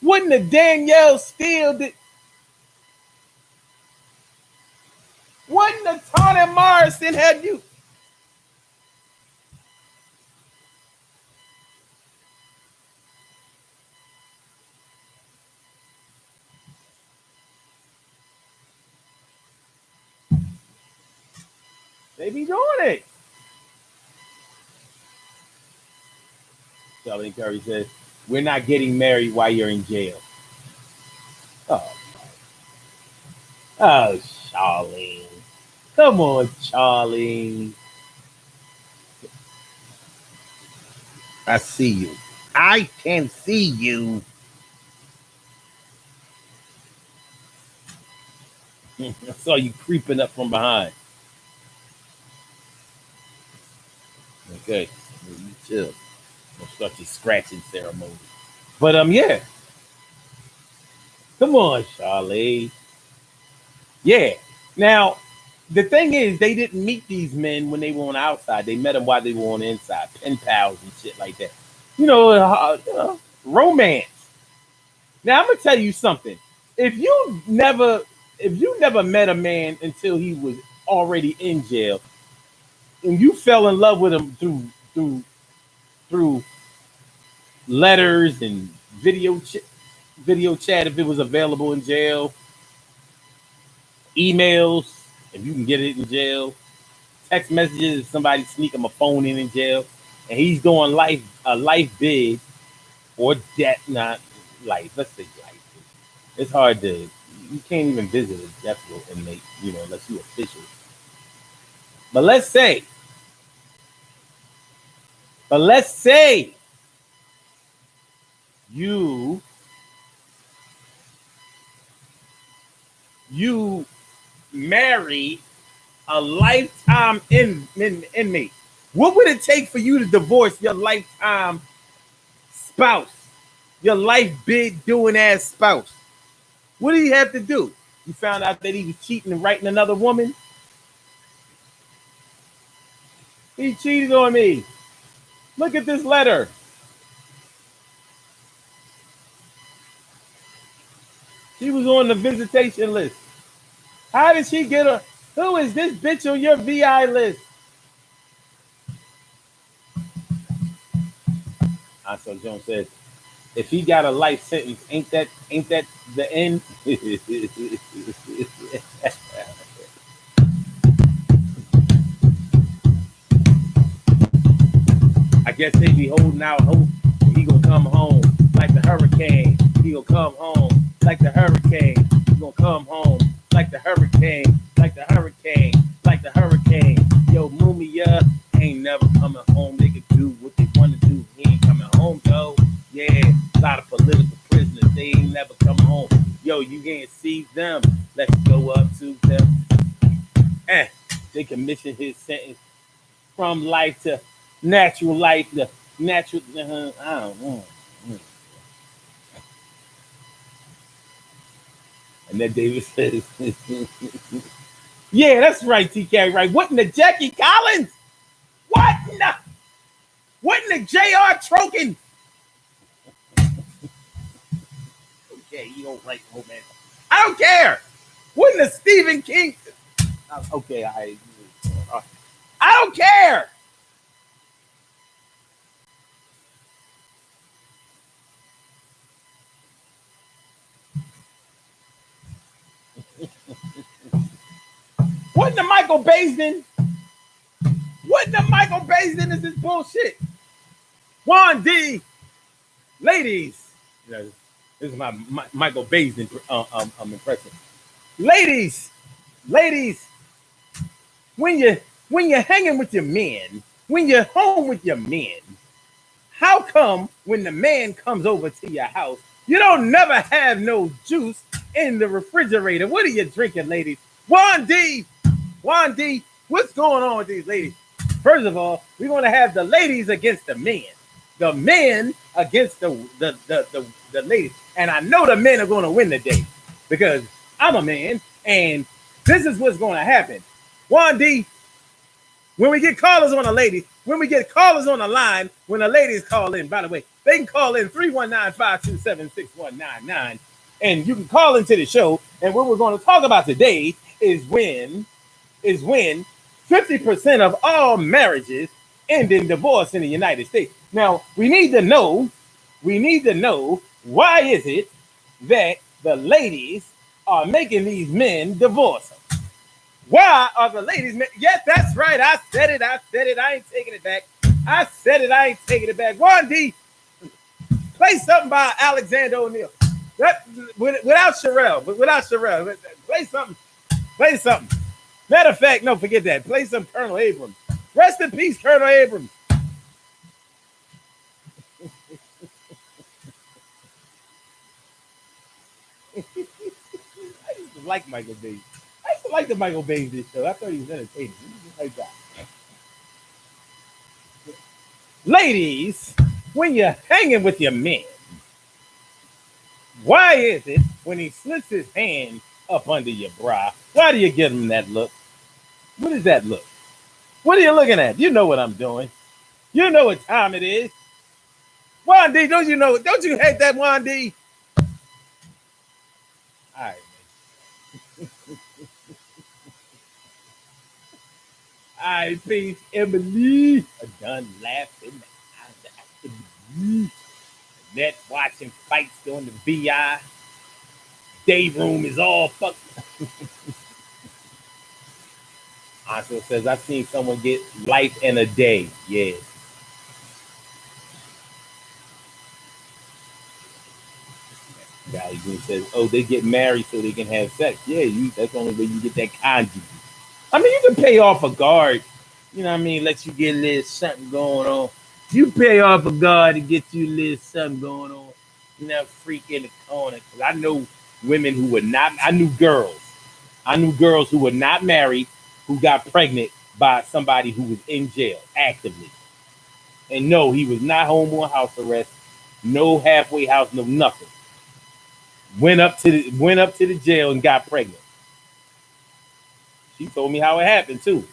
What in the Danielle Steele? What in the Toni Morrison had you? They be doing it. Charlie Curry says, we're not getting married while you're in jail. Oh, oh, Charlene. Come on, Charlene. I see you. I can see you. I saw you creeping up from behind. Okay, you chill. Don't start your scratching ceremony. But yeah. Come on, Charlie. Yeah. Now, the thing is, they didn't meet these men when they were on the outside. They met them while they were on the inside, pen pals and shit like that. Romance. Now, I'm gonna tell you something. If you never, if you never met a man until he was already in jail, and you fell in love with him through letters and video chat if it was available in jail, emails if you can get it in jail, text messages if somebody sneak him a phone in jail, and he's doing life bid or death, not life. Let's say life. It's hard to, you can't even visit a death row inmate, unless you official. But let's say you you marry a lifetime inmate. What would it take for you to divorce your lifetime spouse, your life bid doing ass spouse? What do you have to do? You found out that he was cheating and writing another woman. He cheated on me. Look at this letter. She was on the visitation list. How did she get her? Who is this bitch on your VI list? So Jones says, if he got a life sentence, ain't that the end? I guess they be holding out hope. He gonna come home like the hurricane. He gonna come home like the hurricane. He gonna come home like the hurricane, like the hurricane, like the hurricane. Yo, Mumia ain't never coming home. They could do what they want to do. He ain't coming home though. Yeah, a lot of political prisoners. They ain't never coming home. Yo, you can't see them. Let's go up to them. They commission his sentence from life to natural life to natural. I don't know. And then David says, "Yeah, that's right, TK. Right? What in the Jackie Collins? What in the J.R. Trokin? Okay, you don't write romance. I don't care. What in the Stephen King? Okay, I don't care. What in the Michael Baisden? What in the Michael Baisden is this bullshit? Juan D. Ladies. This is my Michael Baisden impression. Ladies, when you're hanging with your men, when you're home with your men, how come when the man comes over to your house, you don't never have no juice in the refrigerator? What are you drinking, ladies? Juan D, what's going on with these ladies? First of all, we're going to have the ladies against the men against the ladies, and I know the men are going to win the day because I'm a man, and this is what's going to happen. Juan D, when we get callers on the ladies, when we get callers on the line, when the ladies call in, by the way, they can call in 319-527-6199, and you can call into the show. And what we're going to talk about today is when 50% of all marriages end in divorce in the United States. Now, we need to know why is it that the ladies are making these men divorce them? Why are the ladies? Yes, that's right. I said it. I ain't taking it back. I said it. I ain't taking it back. Juan D, play something by Alexander O'Neal. Without Sherelle. Play something. Matter of fact, no, forget that. Play some Colonel Abrams. Rest in peace, Colonel Abrams. I used to like Michael B. like the Michael Bay this show. I thought he was entertaining. He was just like that. Ladies, when you're hanging with your man, why is it when he slips his hand up under your bra, why do you give him that look? What is that look? What are you looking at? You know what I'm doing. You know what time it is. Juan D, don't you know? Don't you hate that, Juan D? All right, man. All right, peace, Emily. I'm done laughing. Net watching fights on the VI. Day room is all fucked. Also says, I've seen someone get life in a day. Yeah. Valley Green says, oh, they get married so they can have sex. Yeah, that's the only way you get that conjugal. I mean, you can pay off a guard. You know what I mean? Let you get a little something going on. You pay off a guard to get you a little something going on. You know, freak in the corner. Because I know women who were not, I knew girls who were not married who got pregnant by somebody who was in jail actively. And no, he was not home on house arrest. No halfway house, no nothing. Went up to the jail and got pregnant. She told me how it happened too.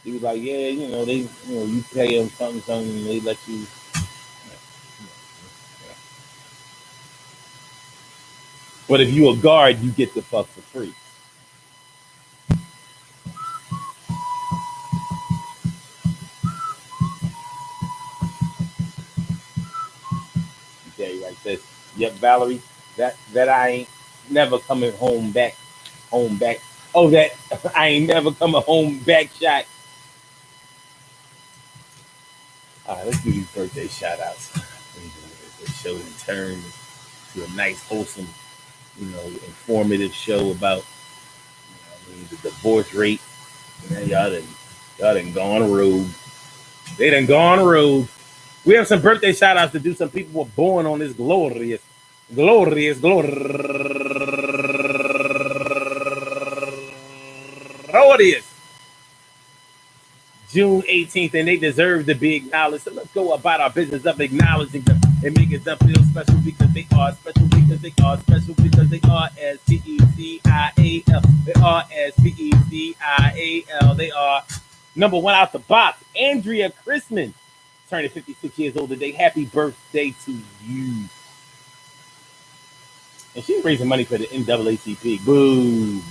He was like, yeah, you pay them something, and they let you. But if you a guard, you get the fuck for free. Okay, right. Says, yep, Valerie, that I ain't never coming home back. Oh, that I ain't never coming home back shot. All right, let's do these birthday shout outs. The show in turn to a nice, wholesome, informative show about the divorce rate. Y'all done gone rogue. They done gone rogue. We have some birthday shout outs to do. Some people were born on this glorious June 18th, and they deserve to be acknowledged. So let's go about our business of acknowledging them and making them feel special because they are special because they are special because they are S-P-E-C-I-A-L. They are S-P-E-C-I-A-L. They are number one out the box. Andrea Chrisman, turning 56 years old today. Happy birthday to you. And she's raising money for the NAACP. Boo.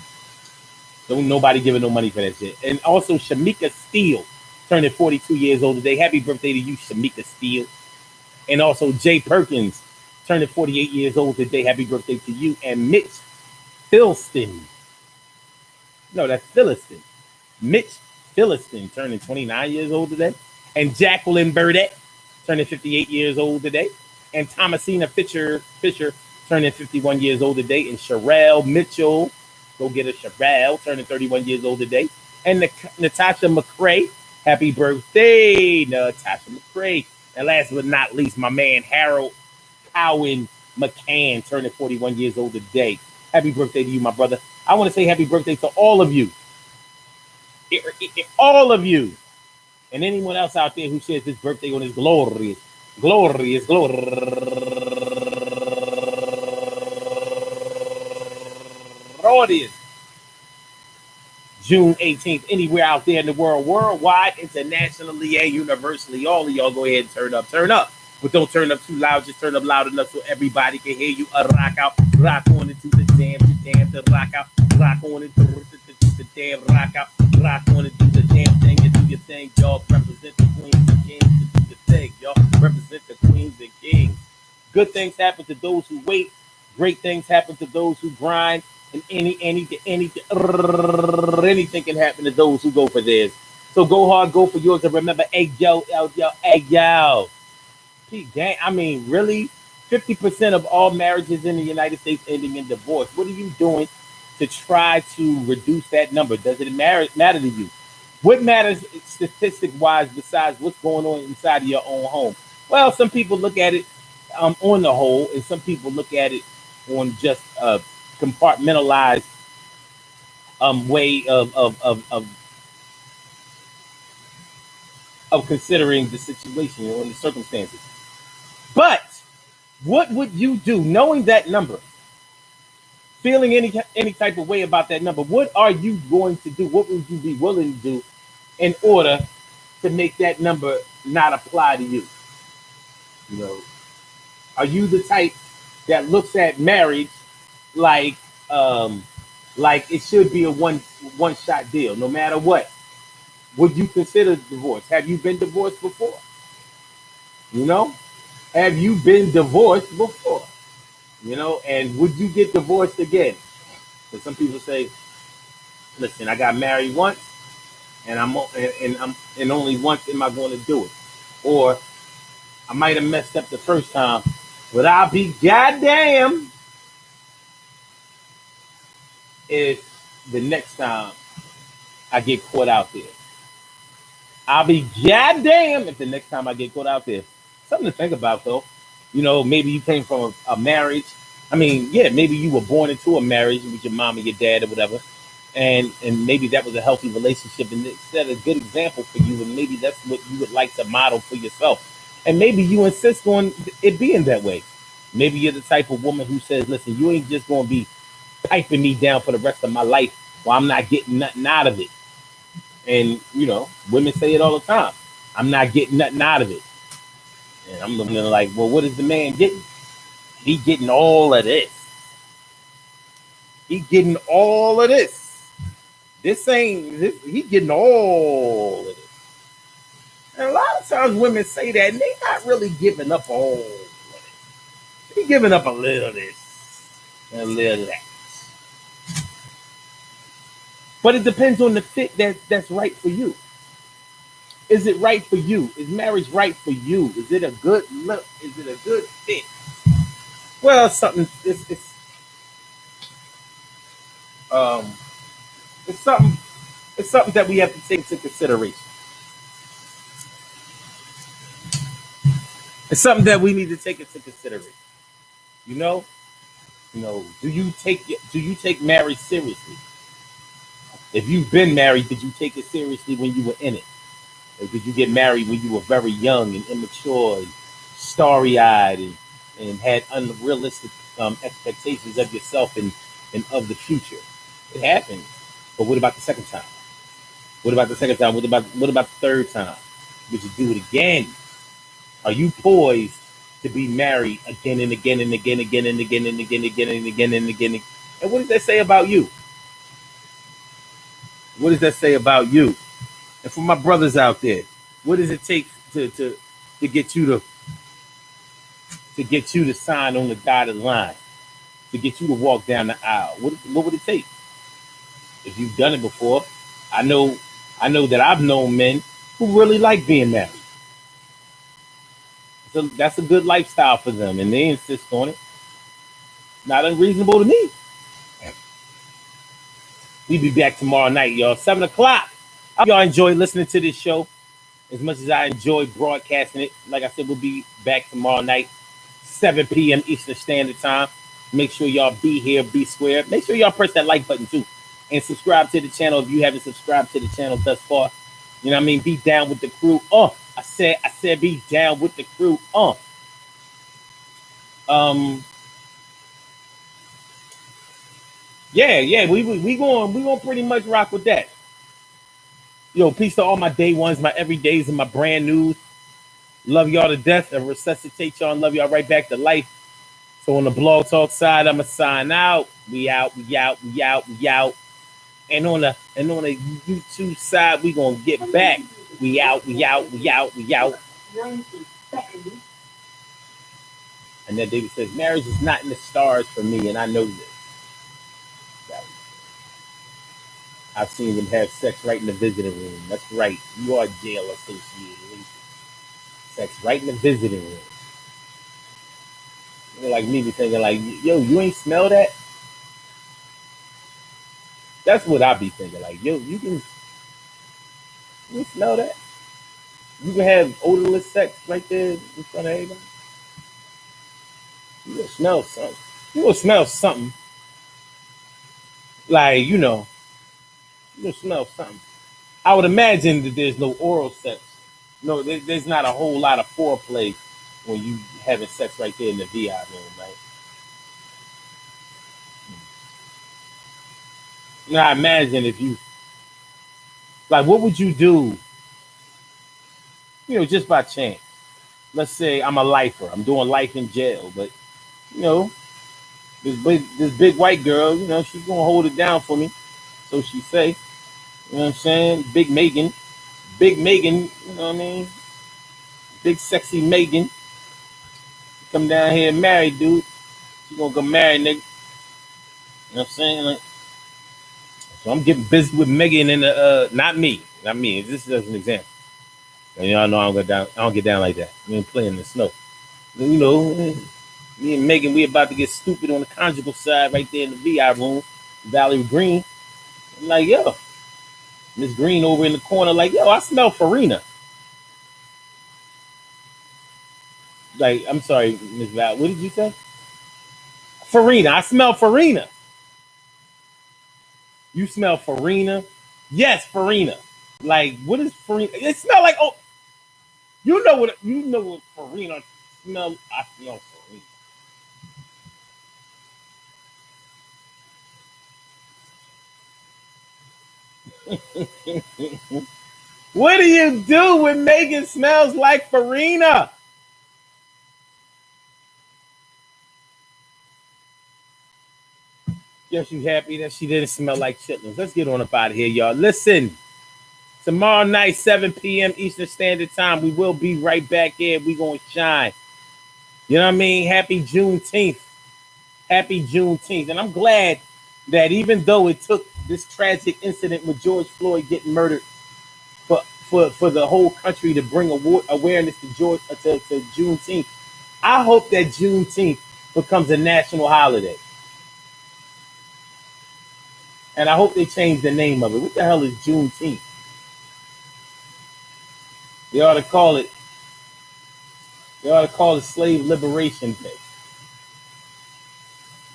Don't nobody giving no money for that shit. And also Shamika Steele, turning 42 years old today. Happy birthday to you, Shamika Steele. And also Jay Perkins, turning 48 years old today. Happy birthday to you. And Mitch Philston. No, that's Philston. Mitch Philston, turning 29 years old today. And Jacqueline Burdett, turning 58 years old today. And Thomasina Fisher, turning 51 years old today. And Sherelle Mitchell, go get a Sherelle, turning 31 years old today. And Natasha McCrae, happy birthday, Natasha McCrae. And last but not least, my man Harold Cowan McCann, turning 41 years old today. Happy birthday to you, my brother. I want to say happy birthday to all of you. All of you. And anyone else out there who shares this birthday on this glorious June 18th, anywhere out there in the world, worldwide, internationally, and universally. All of y'all go ahead and turn up. But don't turn up too loud, just turn up loud enough so everybody can hear you. Rock out, rock on into the jam, to rock out, rock on into the damn, rock out, rock on into the damn thing, and do your thing, y'all. Represent the queens and kings, and do your thing, y'all. Represent the queens and kings. Good things happen to those who wait. Great things happen to those who grind. And anything can happen to those who go for theirs. So go hard, go for yours, and remember, hey yo. Gang, I mean, really, 50% of all marriages in the United States ending in divorce. What are you doing to try to reduce that number? Does it matter to you? What matters statistic-wise besides what's going on inside of your own home? Well, some people look at it on the whole, and some people look at it on just compartmentalized way of considering the situation or the circumstances. But what would you do knowing that number, feeling any type of way about that number? What are you going to do? What would you be willing to do in order to make that number not apply to you? You know, are you the type that looks at marriage like um, like it should be a one shot deal, no matter what? Would you consider divorce? Have you been divorced before? You know, have you been divorced before? You know, and would you get divorced again? Because some people say, "Listen, I got married once, and only once am I going to do it," or I might have messed up the first time, but I'll be goddamn if the next time I get caught out there. I'll be goddamn if the next time I get caught out there. Something to think about, though. You know, maybe you came from a marriage. I mean, yeah, maybe you were born into a marriage with your mom and your dad or whatever, and maybe that was a healthy relationship, and it set a good example for you, and maybe that's what you would like to model for yourself, and maybe you insist on it being that way. Maybe you're the type of woman who says, "Listen, you ain't just going to be piping me down for the rest of my life while I'm not getting nothing out of it." And you know, women say it all the time. I'm not getting nothing out of it. And I'm looking at it like, well, what is the man getting? He getting all of this. He getting all of this. This ain't this, he getting all of this. And a lot of times women say that and they not really giving up all of it. They giving up a little of this and a little of that. But it depends on the fit that's right for you. Is it right for you? Is marriage right for you? Is it a good look? Is it a good fit? Well, something um it's something it's something that we have to take into consideration. It's something that we need to take into consideration. You know, do you take marriage seriously? If you've been married, did you take it seriously when you were in it? Or did you get married when you were very young and immature and starry eyed and had unrealistic expectations of yourself and of the future? It happens. But what about the second time? What about the second time? What about the third time? Would you do it again? Are you poised to be married again and again and again, again and again and again, again and again and again? And what does that say about you? What does that say about you? And for my brothers out there, what does it take to get you to sign on the dotted line, to get you to walk down the aisle? What would it take? If you've done it before, I know that I've known men who really like being married. So that's a good lifestyle for them, and they insist on it. Not unreasonable to me. We'll be back tomorrow night, y'all. 7 o'clock. I hope y'all enjoy listening to this show as much as I enjoy broadcasting it. Like I said, we'll be back tomorrow night, 7 p.m. Eastern Standard Time. Make sure y'all be here, be square. Make sure y'all press that like button too. And subscribe to the channel if you haven't subscribed to the channel thus far. You know what I mean? Be down with the crew. I said be down with the crew. Um yeah, we going pretty much rock with that. Yo, peace to all my day ones, my everydays, and my brand news. Love y'all to death and resuscitate y'all and love y'all right back to life. So on the blog talk side, I'ma sign out. We out, we out, we out, we out. And on the YouTube side, we gonna get back. We out, we out, we out, we out. 90 seconds. And then David says, marriage is not in the stars for me, and I know this. I've seen them have sex right in the visiting room. That's right. You are jail associated. Sex right in the visiting room. You're like me be thinking like, yo, you ain't smell that? That's what I be thinking. Like, yo, you smell that? You can have odorless sex right there in front of everybody. You gonna smell something. You gonna smell something. Like, You'll smell something. I would imagine that there's no oral sex. No, there's not a whole lot of foreplay when you having sex right there in the VI room, right? Now imagine if you like, what would you do? Just by chance. Let's say I'm a lifer. I'm doing life in jail, but you know, this big white girl, she's gonna hold it down for me. So she say, you know what I'm saying? Big Megan, you know what I mean? Big sexy Megan, come down here and marry, dude. She gonna go marry, nigga. You know what I'm saying? Like, so I'm getting busy with Megan and not me. This is an example. And y'all know I don't get down like that. We ain't playing in the snow. Me and Megan, we about to get stupid on the conjugal side right there in the VI room, Valerie Green. I'm like, yo, Miss Green over in the corner, like, yo, I smell Farina. Like, I'm sorry, Miss Val, what did you say? Farina. I smell Farina. You smell Farina? Yes, Farina. Like, what is Farina? It smell like, oh, you know what Farina smell. I smell Farina. What do you do when Megan smells like Farina? Yes, you happy that she didn't smell like chitlins. Let's get on up out of here, y'all. Listen, tomorrow night, 7 p.m. Eastern Standard Time, we will be right back here. We gonna shine. You know what I mean? Happy Juneteenth. Happy Juneteenth. And I'm glad that even though it took this tragic incident with George Floyd getting murdered for the whole country to bring awareness to Juneteenth, I hope that Juneteenth becomes a national holiday. And I hope they change the name of it. What the hell is Juneteenth? They ought to call it. They ought to call it Slave Liberation Day.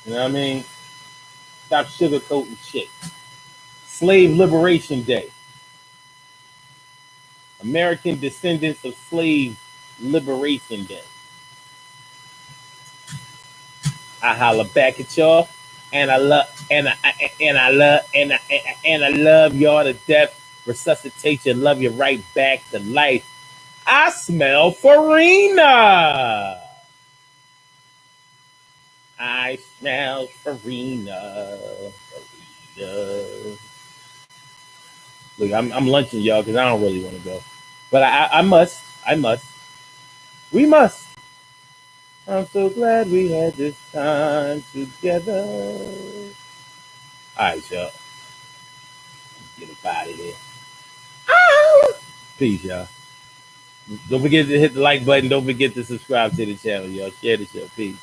You know what I mean? Stop sugarcoating shit. Slave Liberation Day. American Descendants of Slave Liberation Day. I holler back at y'all, and I love y'all to death. Resuscitate you, love you right back to life. I smell Farina. I smell Farina. Farina. Look, I'm lunching, y'all, because I don't really want to go. But I must. We must. I'm so glad we had this time together. All right, y'all. Get up out of here. Peace, y'all. Don't forget to hit the like button. Don't forget to subscribe to the channel, y'all. Share the show. Peace.